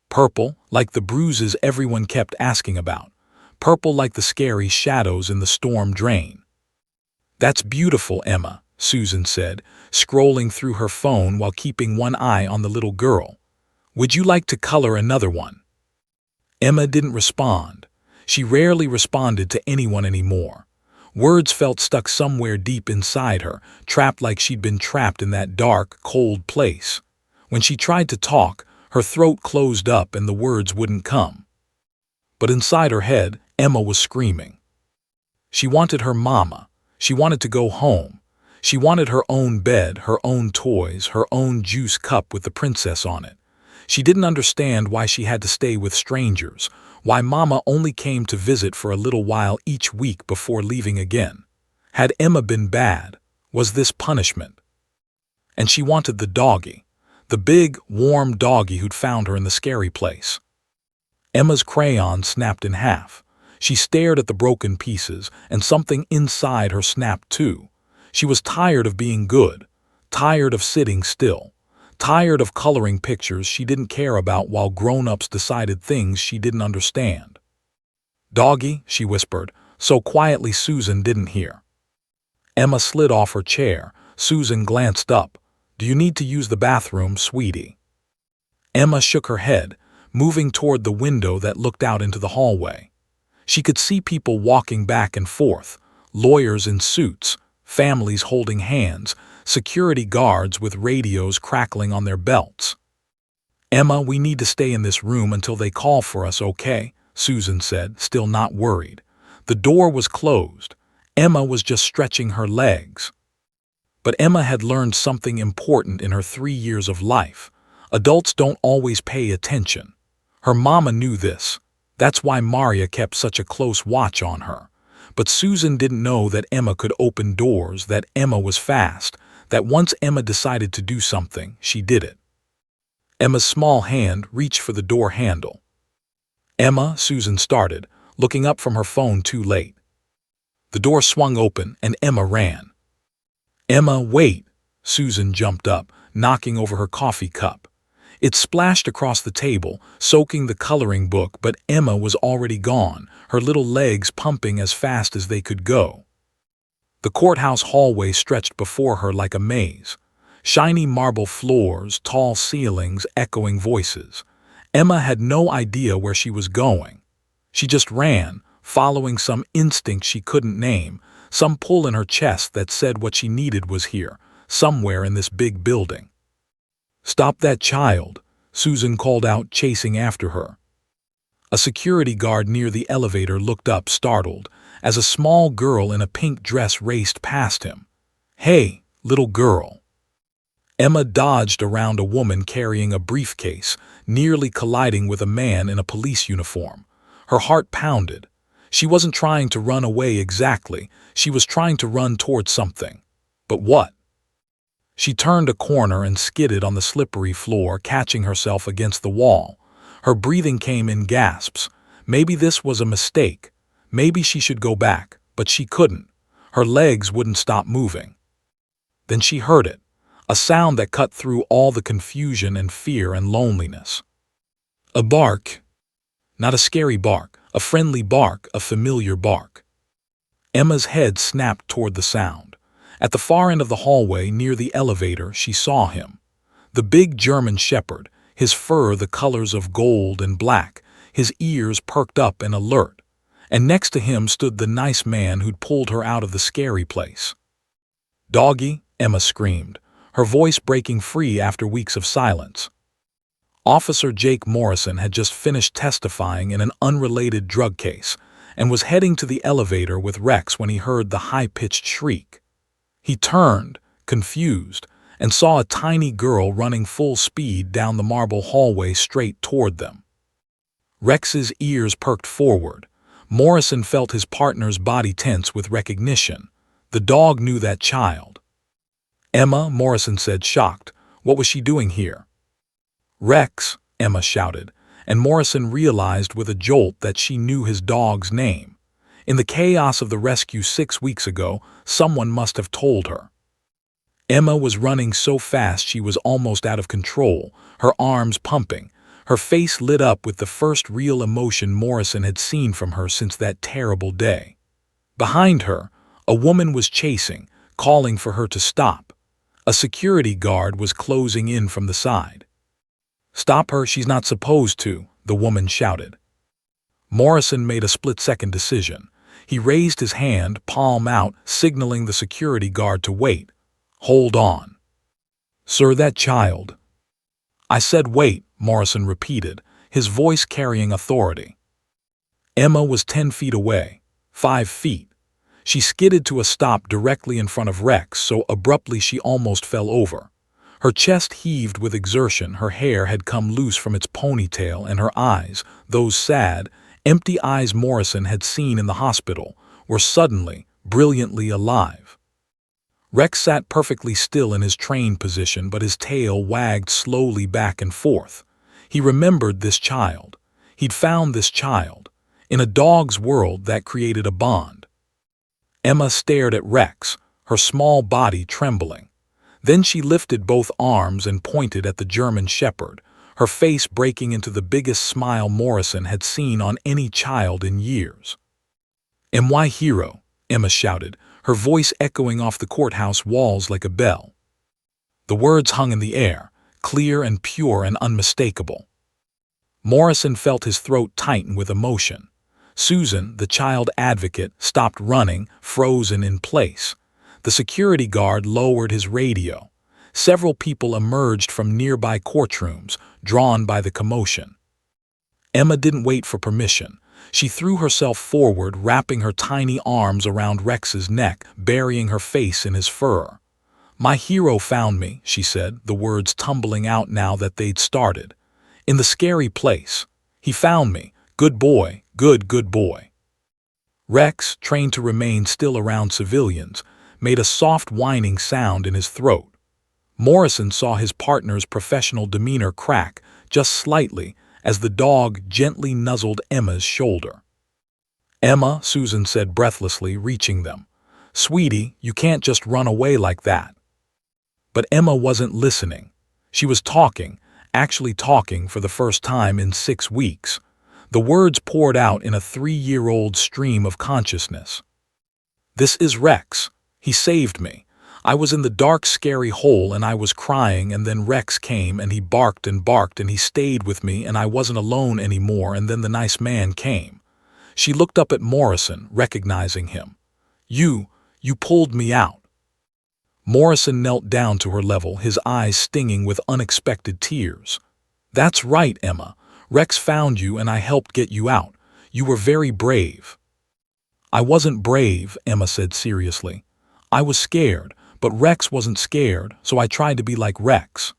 Purple, like the bruises everyone kept asking about. Purple like the scary shadows in the storm drain. "That's beautiful, Emma," Susan said, scrolling through her phone while keeping one eye on the little girl. "Would you like to color another one?" Emma didn't respond. She rarely responded to anyone anymore. Words felt stuck somewhere deep inside her, trapped like she'd been trapped in that dark, cold place. When she tried to talk, her throat closed up and the words wouldn't come. But inside her head, Emma was screaming. She wanted her mama. She wanted to go home. She wanted her own bed, her own toys, her own juice cup with the princess on it. She didn't understand why she had to stay with strangers, why Mama only came to visit for a little while each week before leaving again. Had Emma been bad? Was this punishment? And she wanted the doggy, the big, warm doggy who'd found her in the scary place. Emma's crayon snapped in half. She stared at the broken pieces, and something inside her snapped too. She was tired of being good, tired of sitting still. Tired of coloring pictures she didn't care about while grown-ups decided things she didn't understand. "Doggy," she whispered, so quietly Susan didn't hear. Emma slid off her chair. Susan glanced up. "Do you need to use the bathroom, sweetie?" Emma shook her head, moving toward the window that looked out into the hallway. She could see people walking back and forth, lawyers in suits, families holding hands, security guards with radios crackling on their belts. "Emma, we need to stay in this room until they call for us, okay?" Susan said, still not worried. The door was closed. Emma was just stretching her legs. But Emma had learned something important in her 3 years of life. Adults don't always pay attention. Her mama knew this. That's why Maria kept such a close watch on her. But Susan didn't know that Emma could open doors, that Emma was fast, that once Emma decided to do something, she did it. Emma's small hand reached for the door handle. "Emma," Susan started, looking up from her phone too late. The door swung open and Emma ran. "Emma, wait!" Susan jumped up, knocking over her coffee cup. It splashed across the table, soaking the coloring book, but Emma was already gone, her little legs pumping as fast as they could go. The courthouse hallway stretched before her like a maze. Shiny marble floors, tall ceilings, echoing voices. Emma had no idea where she was going. She just ran, following some instinct she couldn't name, some pull in her chest that said what she needed was here, somewhere in this big building. "Stop that child," Susan called out, chasing after her. A security guard near the elevator looked up, startled, as a small girl in a pink dress raced past him. "Hey, little girl." Emma dodged around a woman carrying a briefcase, nearly colliding with a man in a police uniform. Her heart pounded. She wasn't trying to run away exactly, she was trying to run towards something. But what? She turned a corner and skidded on the slippery floor, catching herself against the wall. Her breathing came in gasps. Maybe this was a mistake. Maybe she should go back, but she couldn't. Her legs wouldn't stop moving. Then she heard it, a sound that cut through all the confusion and fear and loneliness. A bark. Not a scary bark, a friendly bark, a familiar bark. Emma's head snapped toward the sound. At the far end of the hallway, near the elevator, she saw him. The big German shepherd, his fur the colors of gold and black, his ears perked up and alert. And next to him stood the nice man who'd pulled her out of the scary place. "Doggy," Emma screamed, her voice breaking free after weeks of silence. Officer Jake Morrison had just finished testifying in an unrelated drug case and was heading to the elevator with Rex when he heard the high-pitched shriek. He turned, confused, and saw a tiny girl running full speed down the marble hallway straight toward them. Rex's ears perked forward. Morrison felt his partner's body tense with recognition. The dog knew that child. "Emma," Morrison said, shocked. "What was she doing here?" "Rex," Emma shouted, and Morrison realized with a jolt that she knew his dog's name. In the chaos of the rescue 6 weeks ago, someone must have told her. Emma was running so fast she was almost out of control, her arms pumping, her face lit up with the first real emotion Morrison had seen from her since that terrible day. Behind her, a woman was chasing, calling for her to stop. A security guard was closing in from the side. "Stop her, she's not supposed to," the woman shouted. Morrison made a split-second decision. He raised his hand, palm out, signaling the security guard to wait. "Hold on." "Sir, that child." "I said wait," Morrison repeated, his voice carrying authority. Emma was 10 feet away, 5 feet. She skidded to a stop directly in front of Rex so abruptly she almost fell over. Her chest heaved with exertion, her hair had come loose from its ponytail, and her eyes, those sad, empty eyes Morrison had seen in the hospital, were suddenly, brilliantly alive. Rex sat perfectly still in his trained position, but his tail wagged slowly back and forth. He remembered this child. He'd found this child. In a dog's world that created a bond. Emma stared at Rex, her small body trembling. Then she lifted both arms and pointed at the German shepherd, her face breaking into the biggest smile Morrison had seen on any child in years. "My hero," Emma shouted, her voice echoing off the courthouse walls like a bell. The words hung in the air, clear and pure and unmistakable. Morrison felt his throat tighten with emotion. Susan, the child advocate, stopped running, frozen in place. The security guard lowered his radio. Several people emerged from nearby courtrooms, drawn by the commotion. Emma didn't wait for permission. She threw herself forward, wrapping her tiny arms around Rex's neck, burying her face in his fur. "My hero found me," she said, the words tumbling out now that they'd started. "In the scary place. He found me. Good boy, good boy." Rex, trained to remain still around civilians, made a soft whining sound in his throat. Morrison saw his partner's professional demeanor crack, just slightly, as the dog gently nuzzled Emma's shoulder. "Emma," Susan said breathlessly, reaching them. "Sweetie, you can't just run away like that." But Emma wasn't listening. She was talking, actually talking for the first time in 6 weeks. The words poured out in a 3-year-old stream of consciousness. "This is Rex. He saved me. I was in the dark, scary hole and I was crying, and then Rex came and he barked and barked and he stayed with me and I wasn't alone anymore, and then the nice man came." She looked up at Morrison, recognizing him. You pulled me out." Morrison knelt down to her level, his eyes stinging with unexpected tears. "That's right, Emma. Rex found you and I helped get you out. You were very brave." "I wasn't brave," Emma said seriously. "I was scared, but Rex wasn't scared, so I tried to be like Rex."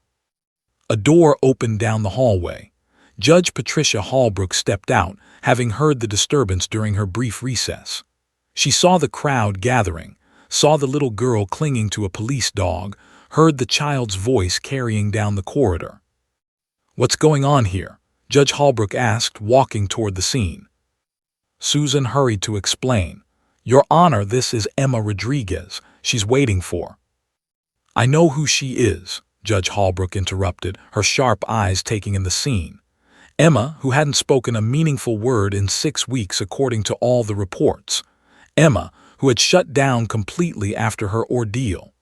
A door opened down the hallway. Judge Patricia Holbrook stepped out, having heard the disturbance during her brief recess. She saw the crowd gathering, saw the little girl clinging to a police dog, heard the child's voice carrying down the corridor. "What's going on here?" Judge Holbrook asked, walking toward the scene. Susan hurried to explain. "Your Honor, this is Emma Rodriguez. She's waiting for—" "I know who she is," Judge Holbrook interrupted, her sharp eyes taking in the scene. Emma, who hadn't spoken a meaningful word in 6 weeks according to all the reports. Emma, who had shut down completely after her ordeal.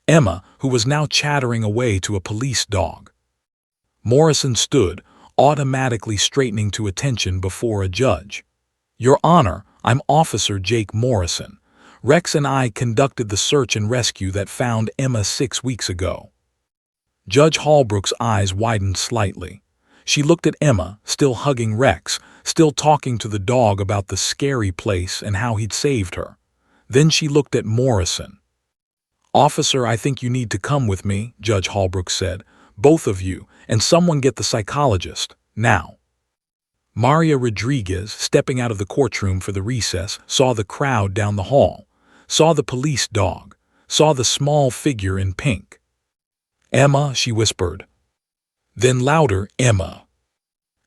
Emma, who was now chattering away to a police dog. Morrison stood, automatically straightening to attention before a judge. "Your Honor, I'm Officer Jake Morrison. Rex and I conducted the search and rescue that found Emma 6 weeks ago." Judge Holbrook's eyes widened slightly. She looked at Emma, still hugging Rex, still talking to the dog about the scary place and how he'd saved her. Then she looked at Morrison. "Officer, I think you need to come with me," Judge Holbrook said. "Both of you, and someone get the psychologist, now." Maria Rodriguez, stepping out of the courtroom for the recess, saw the crowd down the hall, saw the police dog, saw the small figure in pink. "Emma," she whispered. Then louder, "Emma."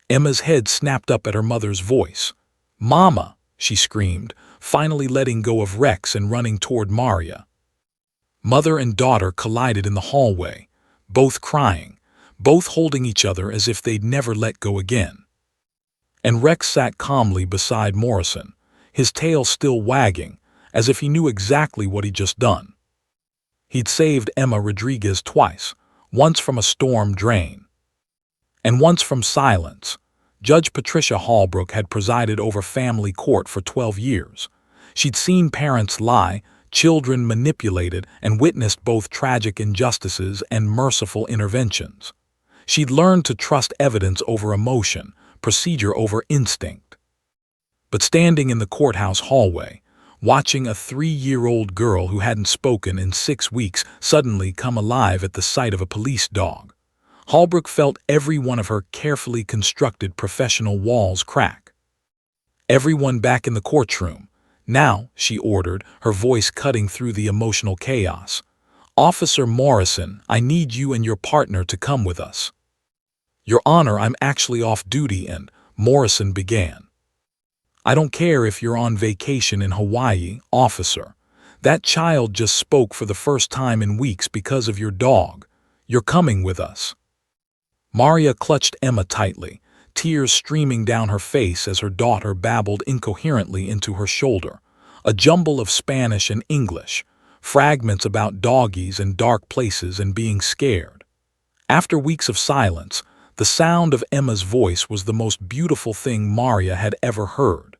Emma's head snapped up at her mother's voice. "Mama," she screamed, finally letting go of Rex and running toward Maria. Mother and daughter collided in the hallway, both crying, both holding each other as if they'd never let go again. And Rex sat calmly beside Morrison, his tail still wagging, as if he knew exactly what he'd just done. He'd saved Emma Rodriguez twice, once from a storm drain, and once from silence. Judge Patricia Hallbrook had presided over family court for 12 years. She'd seen parents lie, children manipulated, and witnessed both tragic injustices and merciful interventions. She'd learned to trust evidence over emotion, procedure over instinct. But standing in the courthouse hallway, watching a 3-year-old girl who hadn't spoken in 6 weeks suddenly come alive at the sight of a police dog, Hallbrook felt every one of her carefully constructed professional walls crack. "Everyone back in the courtroom. Now," she ordered, her voice cutting through the emotional chaos. "Officer Morrison, I need you and your partner to come with us." "Your Honor, I'm actually off duty and," Morrison began. "I don't care if you're on vacation in Hawaii, officer. That child just spoke for the first time in weeks because of your dog. You're coming with us." Maria clutched Emma tightly, tears streaming down her face as her daughter babbled incoherently into her shoulder, a jumble of Spanish and English, fragments about doggies and dark places and being scared. After weeks of silence, the sound of Emma's voice was the most beautiful thing Maria had ever heard.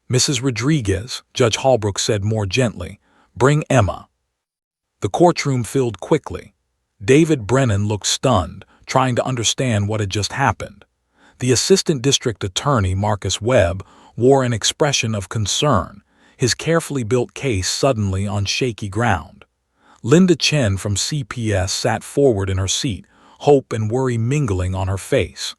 "Mrs. Rodriguez," Judge Hallbrook said more gently, "bring Emma." The courtroom filled quickly. David Brennan looked stunned, trying to understand what had just happened. The assistant district attorney, Marcus Webb, wore an expression of concern, his carefully built case suddenly on shaky ground. Linda Chen from CPS sat forward in her seat, hope and worry mingling on her face.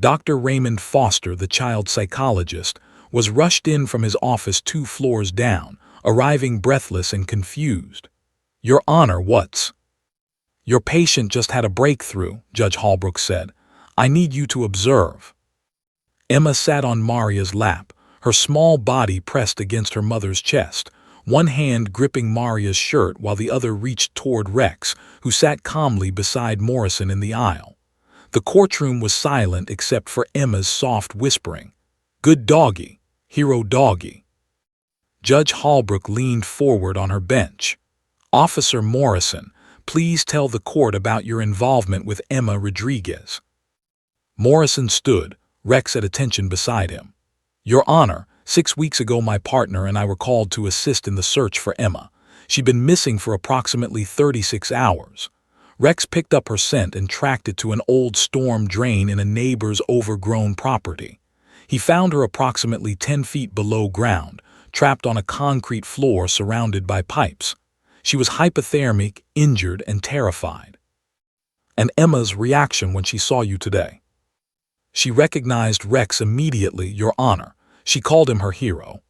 Dr. Raymond Foster, the child psychologist, was rushed in from his office 2 floors down, arriving breathless and confused. "Your Honor, what's—" "Your patient just had a breakthrough," Judge Hallbrook said. "I need you to observe." Emma sat on Maria's lap, her small body pressed against her mother's chest, one hand gripping Maria's shirt while the other reached toward Rex, who sat calmly beside Morrison in the aisle. The courtroom was silent except for Emma's soft whispering. "Good doggy, hero doggy." Judge Hallbrook leaned forward on her bench. "Officer Morrison, please tell the court about your involvement with Emma Rodriguez." Morrison stood, Rex at attention beside him. "Your Honor, 6 weeks ago my partner and I were called to assist in the search for Emma. She'd been missing for approximately 36 hours. Rex picked up her scent and tracked it to an old storm drain in a neighbor's overgrown property. He found her approximately 10 feet below ground, trapped on a concrete floor surrounded by pipes. She was hypothermic, injured, and terrified." "And Emma's reaction when she saw you today?" "She recognized Rex immediately, Your Honor. She called him her hero."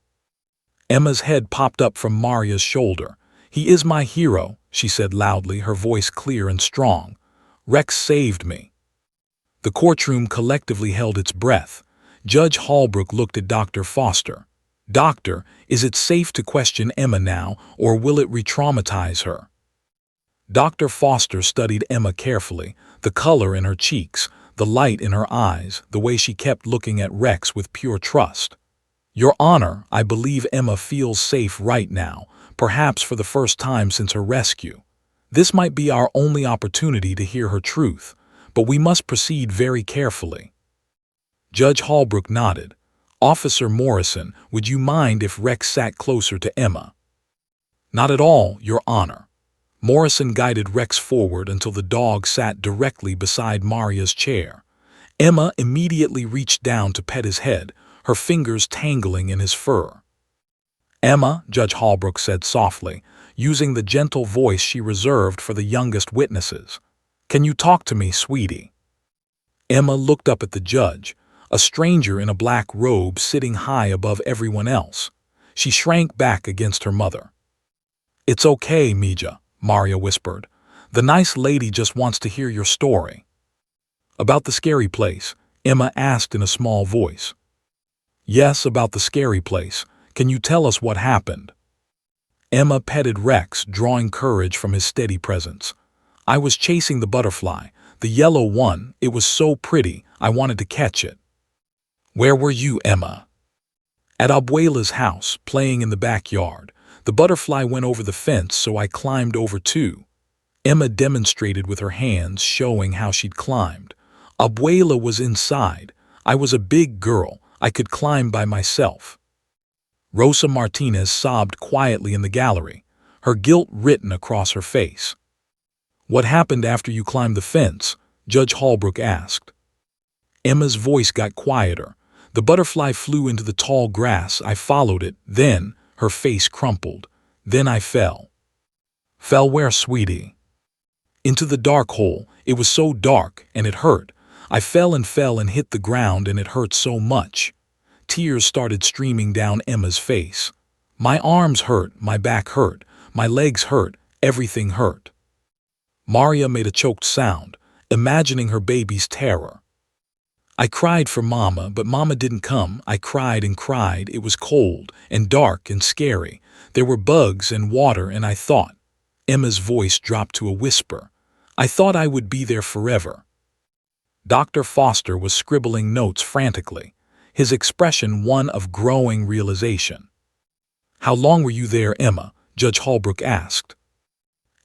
Emma's head popped up from Maria's shoulder. "He is my hero," she said loudly, her voice clear and strong. "Rex saved me." The courtroom collectively held its breath. Judge Hallbrook looked at Dr. Foster. "Doctor, is it safe to question Emma now, or will it re-traumatize her?" Dr. Foster studied Emma carefully, the color in her cheeks, the light in her eyes, the way she kept looking at Rex with pure trust. "Your Honor, I believe Emma feels safe right now, perhaps for the first time since her rescue. This might be our only opportunity to hear her truth, but we must proceed very carefully." Judge Hallbrook nodded. "Officer Morrison, would you mind if Rex sat closer to Emma?" "Not at all, Your Honor." Morrison guided Rex forward until the dog sat directly beside Maria's chair. Emma immediately reached down to pet his head, her fingers tangling in his fur. "Emma," Judge Hallbrook said softly, using the gentle voice she reserved for the youngest witnesses. "Can you talk to me, sweetie?" Emma looked up at the judge, a stranger in a black robe sitting high above everyone else. She shrank back against her mother. "It's okay, Mija," Maria whispered. "The nice lady just wants to hear your story." "About the scary place?" Emma asked in a small voice. "Yes, about the scary place. Can you tell us what happened?" Emma petted Rex, drawing courage from his steady presence. I was chasing the butterfly, the yellow one. It was so pretty, I wanted to catch it. Where were you, Emma? At Abuela's house, playing in the backyard. The butterfly went over the fence, so I climbed over too. Emma demonstrated with her hands, showing how she'd climbed. Abuela was inside. I was a big girl. I could climb by myself. Rosa Martinez sobbed quietly in the gallery, her guilt written across her face. What happened after you climbed the fence? Judge Holbrook asked. Emma's voice got quieter. The butterfly flew into the tall grass. I followed it. Then, her face crumpled. Then I fell. Fell where, sweetie? Into the dark hole. It was so dark, and it hurt. I fell and hit the ground, and it hurt so much. Tears started streaming down Emma's face. My arms hurt, my back hurt, my legs hurt, everything hurt. Maria made a choked sound, imagining her baby's terror. I cried for Mama, but Mama didn't come. I cried and cried. It was cold and dark and scary. There were bugs and water, and I thought. Emma's voice dropped to a whisper. I thought I would be there forever. Dr. Foster was scribbling notes frantically, his expression one of growing realization. How long were you there, Emma? Judge Holbrook asked.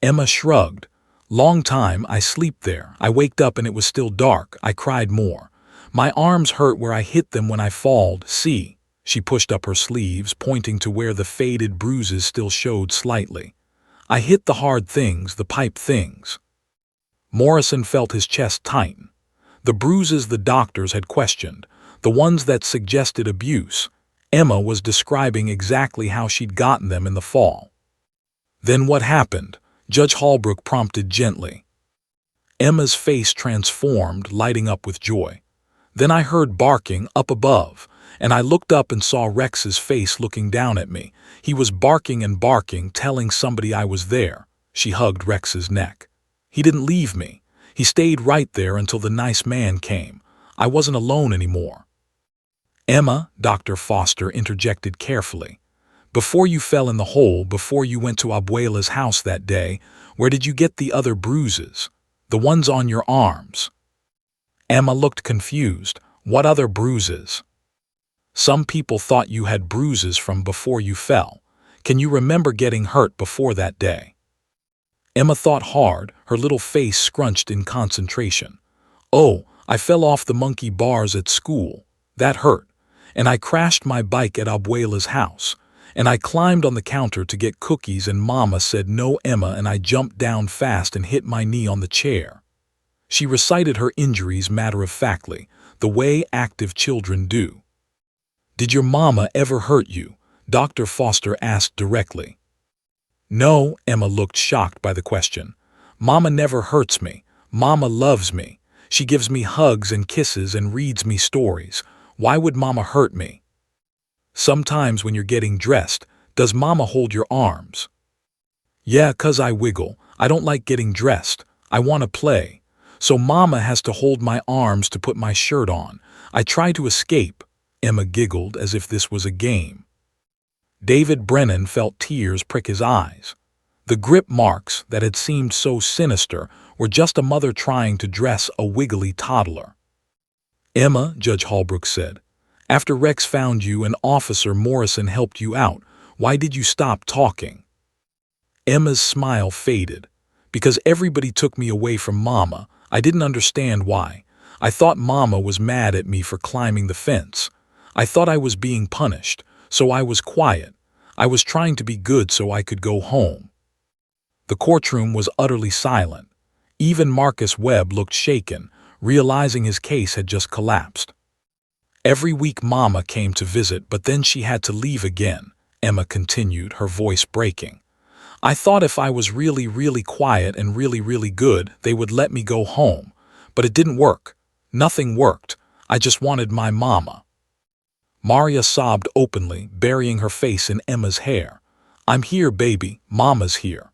Emma shrugged. Long time. I sleep there. I waked up and it was still dark. I cried more. My arms hurt where I hit them when I falled. See. She pushed up her sleeves, pointing to where the faded bruises still showed slightly. I hit the hard things, the pipe things. Morrison felt his chest tighten. The bruises the doctors had questioned, the ones that suggested abuse. Emma was describing exactly how she'd gotten them in the fall. Then what happened? Judge Holbrook prompted gently. Emma's face transformed, lighting up with joy. Then I heard barking up above, and I looked up and saw Rex's face looking down at me. He was barking and barking, telling somebody I was there. She hugged Rex's neck. He didn't leave me. He stayed right there until the nice man came. I wasn't alone anymore. Emma, Dr. Foster interjected carefully. Before you fell in the hole, before you went to Abuela's house that day, where did you get the other bruises? The ones on your arms? Emma looked confused. What other bruises? Some people thought you had bruises from before you fell. Can you remember getting hurt before that day? Emma thought hard, her little face scrunched in concentration. Oh, I fell off the monkey bars at school. That hurt. And I crashed my bike at Abuela's house. And I climbed on the counter to get cookies and Mama said no, Emma, and I jumped down fast and hit my knee on the chair. She recited her injuries matter-of-factly, the way active children do. Did your Mama ever hurt you? Dr. Foster asked directly. No, Emma looked shocked by the question. Mama never hurts me. Mama loves me. She gives me hugs and kisses and reads me stories. Why would Mama hurt me? Sometimes when you're getting dressed, does Mama hold your arms? Yeah, 'cause I wiggle. I don't like getting dressed. I want to play. So Mama has to hold my arms to put my shirt on. I try to escape. Emma giggled as if this was a game. David Brennan felt tears prick his eyes. The grip marks that had seemed so sinister were just a mother trying to dress a wiggly toddler. Emma, Judge Holbrook said, after Rex found you and Officer Morrison helped you out, why did you stop talking? Emma's smile faded. Because everybody took me away from Mama. I didn't understand why. I thought Mama was mad at me for climbing the fence. I thought I was being punished, so I was quiet. I was trying to be good so I could go home. The courtroom was utterly silent. Even Marcus Webb looked shaken, realizing his case had just collapsed. Every week Mama came to visit, but then she had to leave again, Emma continued, her voice breaking. I thought if I was really, really quiet and really, really good, they would let me go home. But it didn't work. Nothing worked. I just wanted my Mama. Maria sobbed openly, burying her face in Emma's hair. I'm here, baby. Mama's here.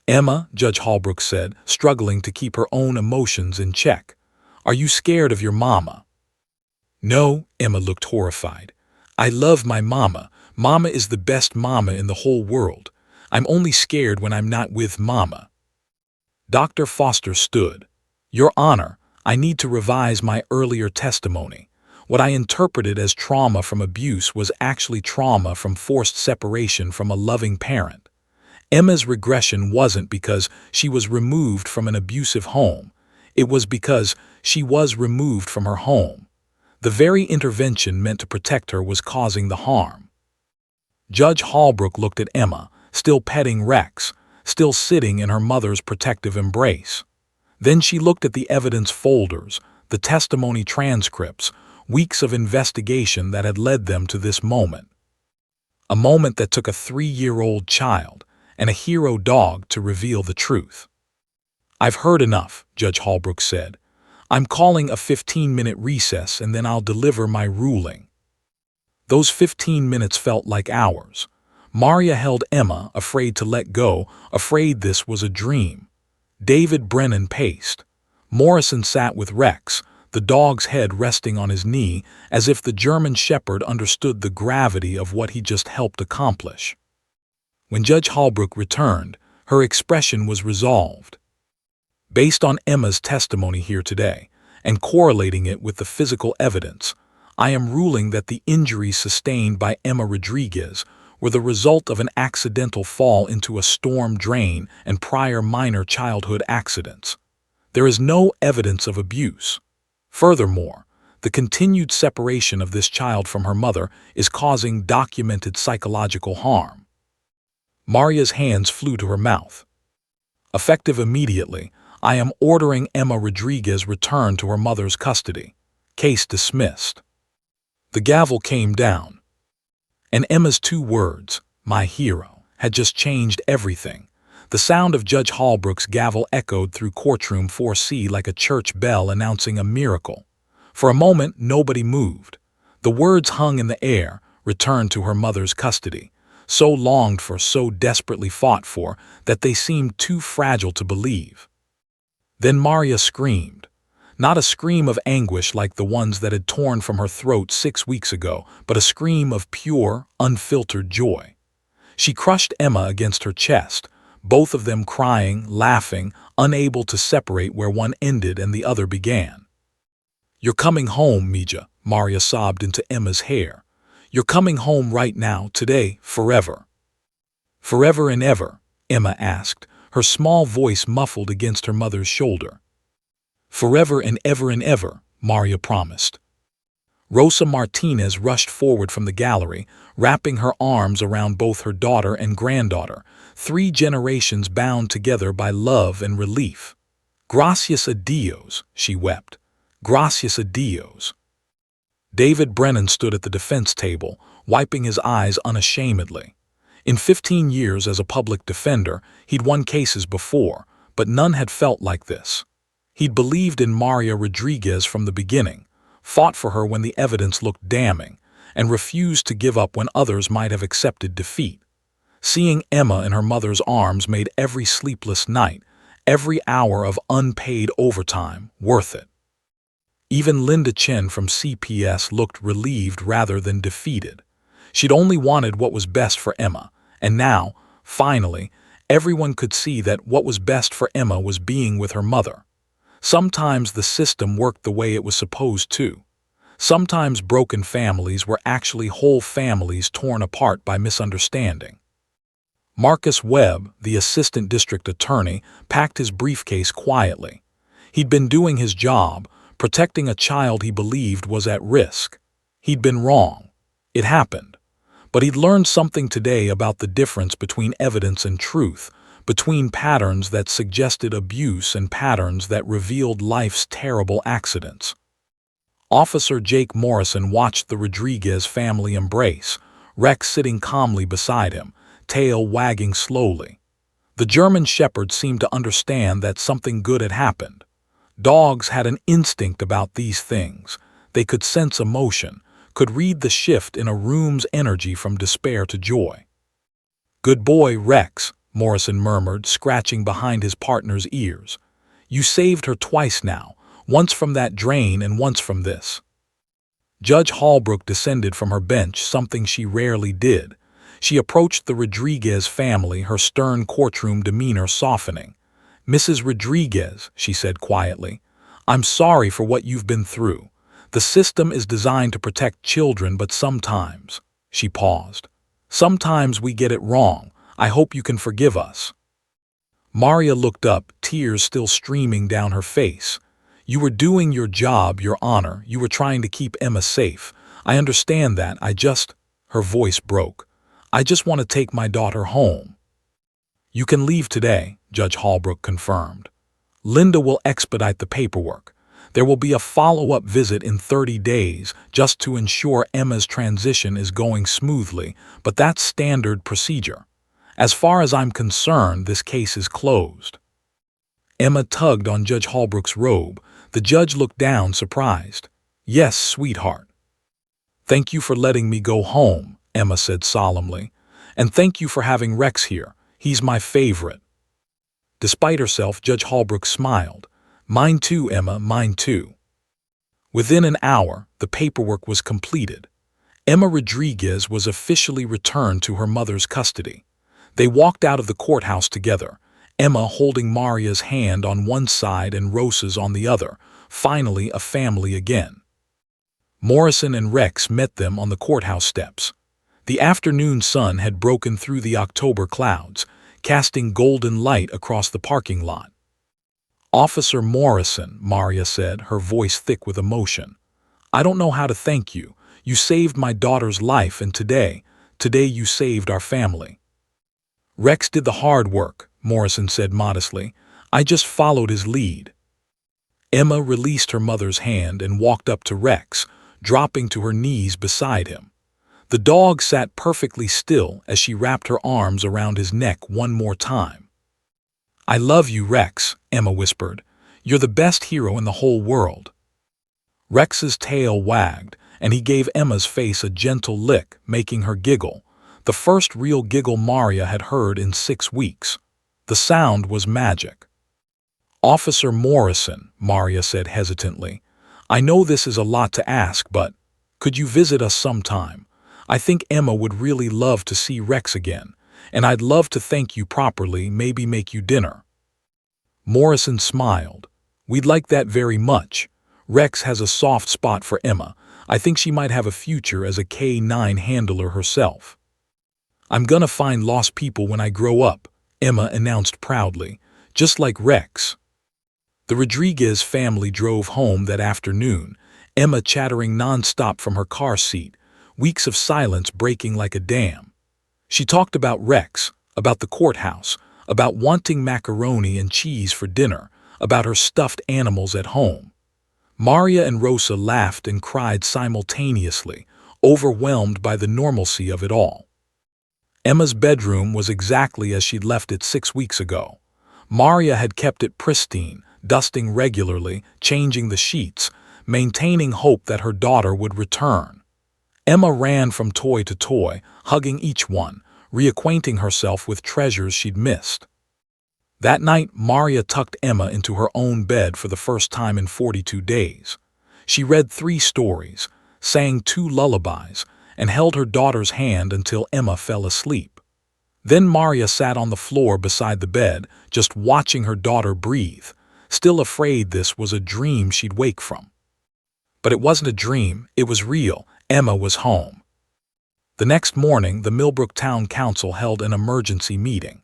Emma, Judge Holbrook said, struggling to keep her own emotions in check. Are you scared of your Mama? No, Emma looked horrified. I love my Mama. Mama is the best mama in the whole world. I'm only scared when I'm not with Mama." Dr. Foster stood. "Your Honor, I need to revise my earlier testimony. What I interpreted as trauma from abuse was actually trauma from forced separation from a loving parent. Emma's regression wasn't because she was removed from an abusive home. It was because she was removed from her home. The very intervention meant to protect her was causing the harm." Judge Holbrook looked at Emma, still petting Rex, still sitting in her mother's protective embrace. Then she looked at the evidence folders, the testimony transcripts, weeks of investigation that had led them to this moment. A moment that took a 3-year-old child and a hero dog to reveal the truth. "I've heard enough," Judge Holbrook said. "I'm calling a 15-minute recess and then I'll deliver my ruling." Those 15 minutes felt like hours. Maria held Emma, afraid to let go, afraid this was a dream. David Brennan paced. Morrison sat with Rex, the dog's head resting on his knee, as if the German shepherd understood the gravity of what he just helped accomplish. When Judge Holbrook returned, her expression was resolved. "Based on Emma's testimony here today, and correlating it with the physical evidence, I am ruling that the injuries sustained by Emma Rodriguez were the result of an accidental fall into a storm drain and prior minor childhood accidents. There is no evidence of abuse. Furthermore, the continued separation of this child from her mother is causing documented psychological harm." Maria's hands flew to her mouth. "Effective immediately, I am ordering Emma Rodriguez returned to her mother's custody. Case dismissed." The gavel came down. And Emma's 2 words, "my hero," had just changed everything. The sound of Judge Holbrook's gavel echoed through Courtroom 4C like a church bell announcing a miracle. For a moment, nobody moved. The words hung in the air, "returned to her mother's custody," so longed for, so desperately fought for, that they seemed too fragile to believe. Then Maria screamed. Not a scream of anguish like the ones that had torn from her throat 6 weeks ago, but a scream of pure, unfiltered joy. She crushed Emma against her chest, both of them crying, laughing, unable to separate where one ended and the other began. "You're coming home, Mija," Maria sobbed into Emma's hair. "You're coming home right now, today, forever." "Forever and ever?" Emma asked, her small voice muffled against her mother's shoulder. "Forever and ever," Maria promised. Rosa Martinez rushed forward from the gallery, wrapping her arms around both her daughter and granddaughter, 3 generations bound together by love and relief. "Gracias a Dios," she wept. "Gracias a Dios." David Brennan stood at the defense table, wiping his eyes unashamedly. In 15 years as a public defender, he'd won cases before, but none had felt like this. He'd believed in Maria Rodriguez from the beginning, fought for her when the evidence looked damning, and refused to give up when others might have accepted defeat. Seeing Emma in her mother's arms made every sleepless night, every hour of unpaid overtime, worth it. Even Linda Chen from CPS looked relieved rather than defeated. She'd only wanted what was best for Emma, and now, finally, everyone could see that what was best for Emma was being with her mother. Sometimes the system worked the way it was supposed to. Sometimes broken families were actually whole families torn apart by misunderstanding. Marcus Webb, the assistant district attorney, packed his briefcase quietly. He'd been doing his job, protecting a child he believed was at risk. He'd been wrong. It happened. But he'd learned something today about the difference between evidence and truth, between patterns that suggested abuse and patterns that revealed life's terrible accidents. Officer Jake Morrison watched the Rodriguez family embrace, Rex sitting calmly beside him, tail wagging slowly. The German shepherd seemed to understand that something good had happened. Dogs had an instinct about these things. They could sense emotion, could read the shift in a room's energy from despair to joy. "Good boy, Rex," Morrison murmured, scratching behind his partner's ears. "You saved her twice now, once from that drain and once from this." Judge Holbrook descended from her bench, something she rarely did. She approached the Rodriguez family, her stern courtroom demeanor softening. "Mrs. Rodriguez," she said quietly, "I'm sorry for what you've been through. The system is designed to protect children, but sometimes—" She paused. "Sometimes we get it wrong. I hope you can forgive us." Maria looked up, tears still streaming down her face. "You were doing your job, Your Honor. You were trying to keep Emma safe. I understand that. Her voice broke. "I just want to take my daughter home." "You can leave today," Judge Holbrook confirmed. "Linda will expedite the paperwork. There will be a follow-up visit in 30 days just to ensure Emma's transition is going smoothly, but that's standard procedure. As far as I'm concerned, this case is closed." Emma tugged on Judge Holbrook's robe. The judge looked down, surprised. "Yes, sweetheart." "Thank you for letting me go home," Emma said solemnly. "And thank you for having Rex here. He's my favorite." Despite herself, Judge Holbrook smiled. "Mine too, Emma, mine too." Within an hour, the paperwork was completed. Emma Rodriguez was officially returned to her mother's custody. They walked out of the courthouse together, Emma holding Maria's hand on one side and Rosa's on the other, finally a family again. Morrison and Rex met them on the courthouse steps. The afternoon sun had broken through the October clouds, casting golden light across the parking lot. "Officer Morrison," Maria said, her voice thick with emotion, "I don't know how to thank you. You saved my daughter's life, and today you saved our family." "Rex did the hard work," Morrison said modestly. "I just followed his lead." Emma released her mother's hand and walked up to Rex, dropping to her knees beside him. The dog sat perfectly still as she wrapped her arms around his neck one more time. "I love you, Rex," Emma whispered. "You're the best hero in the whole world." Rex's tail wagged, and he gave Emma's face a gentle lick, making her giggle. The first real giggle Maria had heard in 6 weeks. The sound was magic. "Officer Morrison," Maria said hesitantly, "I know this is a lot to ask, but could you visit us sometime? I think Emma would really love to see Rex again, and I'd love to thank you properly, maybe make you dinner." Morrison smiled. "We'd like that very much. Rex has a soft spot for Emma. I think she might have a future as a K-9 handler herself." "I'm gonna find lost people when I grow up," Emma announced proudly, "just like Rex." The Rodriguez family drove home that afternoon, Emma chattering nonstop from her car seat, weeks of silence breaking like a dam. She talked about Rex, about the courthouse, about wanting macaroni and cheese for dinner, about her stuffed animals at home. Maria and Rosa laughed and cried simultaneously, overwhelmed by the normalcy of it all. Emma's bedroom was exactly as she'd left it 6 weeks ago. Maria had kept it pristine, dusting regularly, changing the sheets, maintaining hope that her daughter would return. Emma ran from toy to toy, hugging each one, reacquainting herself with treasures she'd missed. That night, Maria tucked Emma into her own bed for the first time in 42 days. She read 3 stories, sang 2 lullabies, and held her daughter's hand until Emma fell asleep. Then Maria sat on the floor beside the bed, just watching her daughter breathe, still afraid this was a dream she'd wake from. But it wasn't a dream, it was real. Emma was home. The next morning, the Millbrook Town Council held an emergency meeting.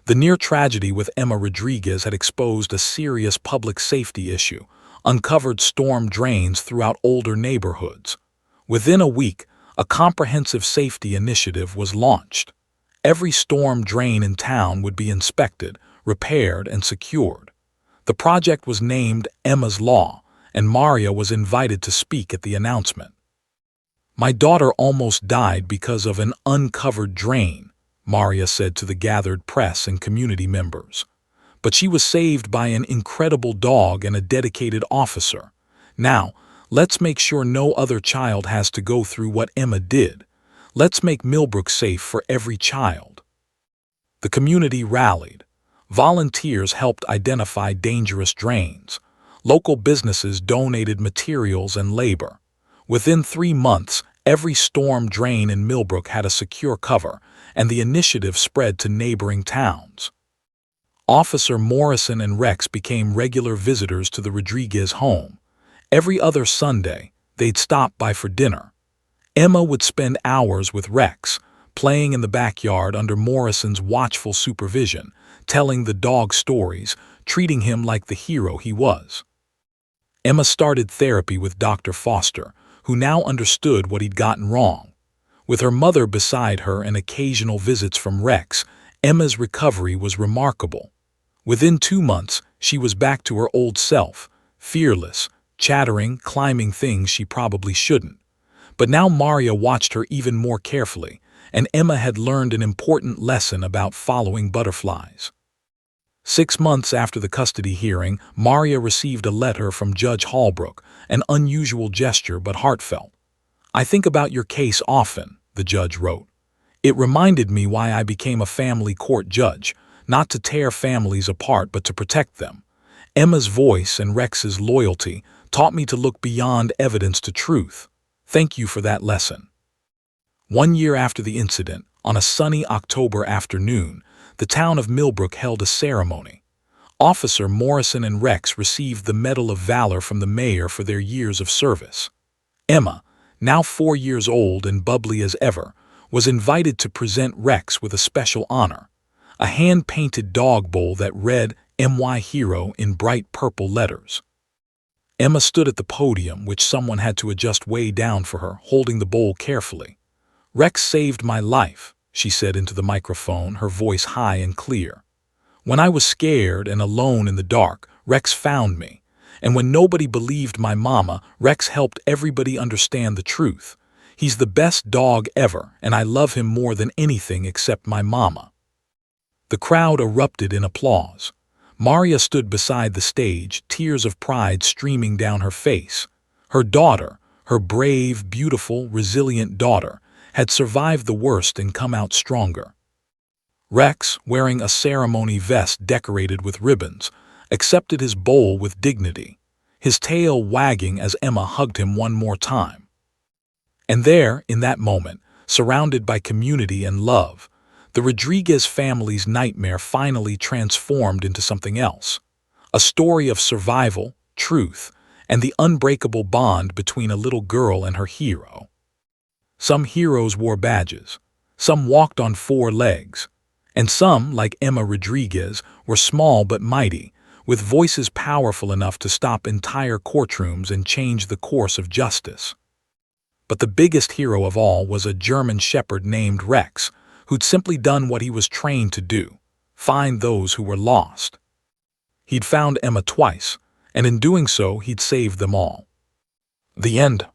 The near tragedy with Emma Rodriguez had exposed a serious public safety issue, uncovered storm drains throughout older neighborhoods. Within a week, a comprehensive safety initiative was launched. Every storm drain in town would be inspected, repaired, and secured. The project was named Emma's Law, and Maria was invited to speak at the announcement. "My daughter almost died because of an uncovered drain," Maria said to the gathered press and community members. "But she was saved by an incredible dog and a dedicated officer. Now, let's make sure no other child has to go through what Emma did. Let's make Millbrook safe for every child." The community rallied. Volunteers helped identify dangerous drains. Local businesses donated materials and labor. Within 3 months, every storm drain in Millbrook had a secure cover, and the initiative spread to neighboring towns. Officer Morrison and Rex became regular visitors to the Rodriguez home. Every other Sunday, they'd stop by for dinner. Emma would spend hours with Rex, playing in the backyard under Morrison's watchful supervision, telling the dog stories, treating him like the hero he was. Emma started therapy with Dr. Foster, who now understood what he'd gotten wrong. With her mother beside her and occasional visits from Rex, Emma's recovery was remarkable. Within 2 months, she was back to her old self, fearless, chattering, climbing things she probably shouldn't. But now Maria watched her even more carefully, and Emma had learned an important lesson about following butterflies. 6 months after the custody hearing, Maria received a letter from Judge Holbrook, an unusual gesture but heartfelt. "I think about your case often," the judge wrote. "It reminded me why I became a family court judge, not to tear families apart but to protect them. Emma's voice and Rex's loyalty taught me to look beyond evidence to truth. Thank you for that lesson." 1 year after the incident, on a sunny October afternoon, the town of Millbrook held a ceremony. Officer Morrison and Rex received the Medal of Valor from the mayor for their years of service. Emma, now 4 years old and bubbly as ever, was invited to present Rex with a special honor, a hand-painted dog bowl that read "MY Hero" in bright purple letters. Emma stood at the podium, which someone had to adjust way down for her, holding the bowl carefully. "Rex saved my life," she said into the microphone, her voice high and clear. "When I was scared and alone in the dark, Rex found me. And when nobody believed my mama, Rex helped everybody understand the truth. He's the best dog ever, and I love him more than anything except my mama." The crowd erupted in applause. Maria stood beside the stage, tears of pride streaming down her face. Her daughter, her brave, beautiful, resilient daughter, had survived the worst and come out stronger. Rex, wearing a ceremony vest decorated with ribbons, accepted his bowl with dignity, his tail wagging as Emma hugged him one more time. And there, in that moment, surrounded by community and love, the Rodriguez family's nightmare finally transformed into something else. A story of survival, truth, and the unbreakable bond between a little girl and her hero. Some heroes wore badges, some walked on 4 legs, and some, like Emma Rodriguez, were small but mighty, with voices powerful enough to stop entire courtrooms and change the course of justice. But the biggest hero of all was a German shepherd named Rex, who'd simply done what he was trained to do: find those who were lost. He'd found Emma twice, and in doing so he'd saved them all. The end.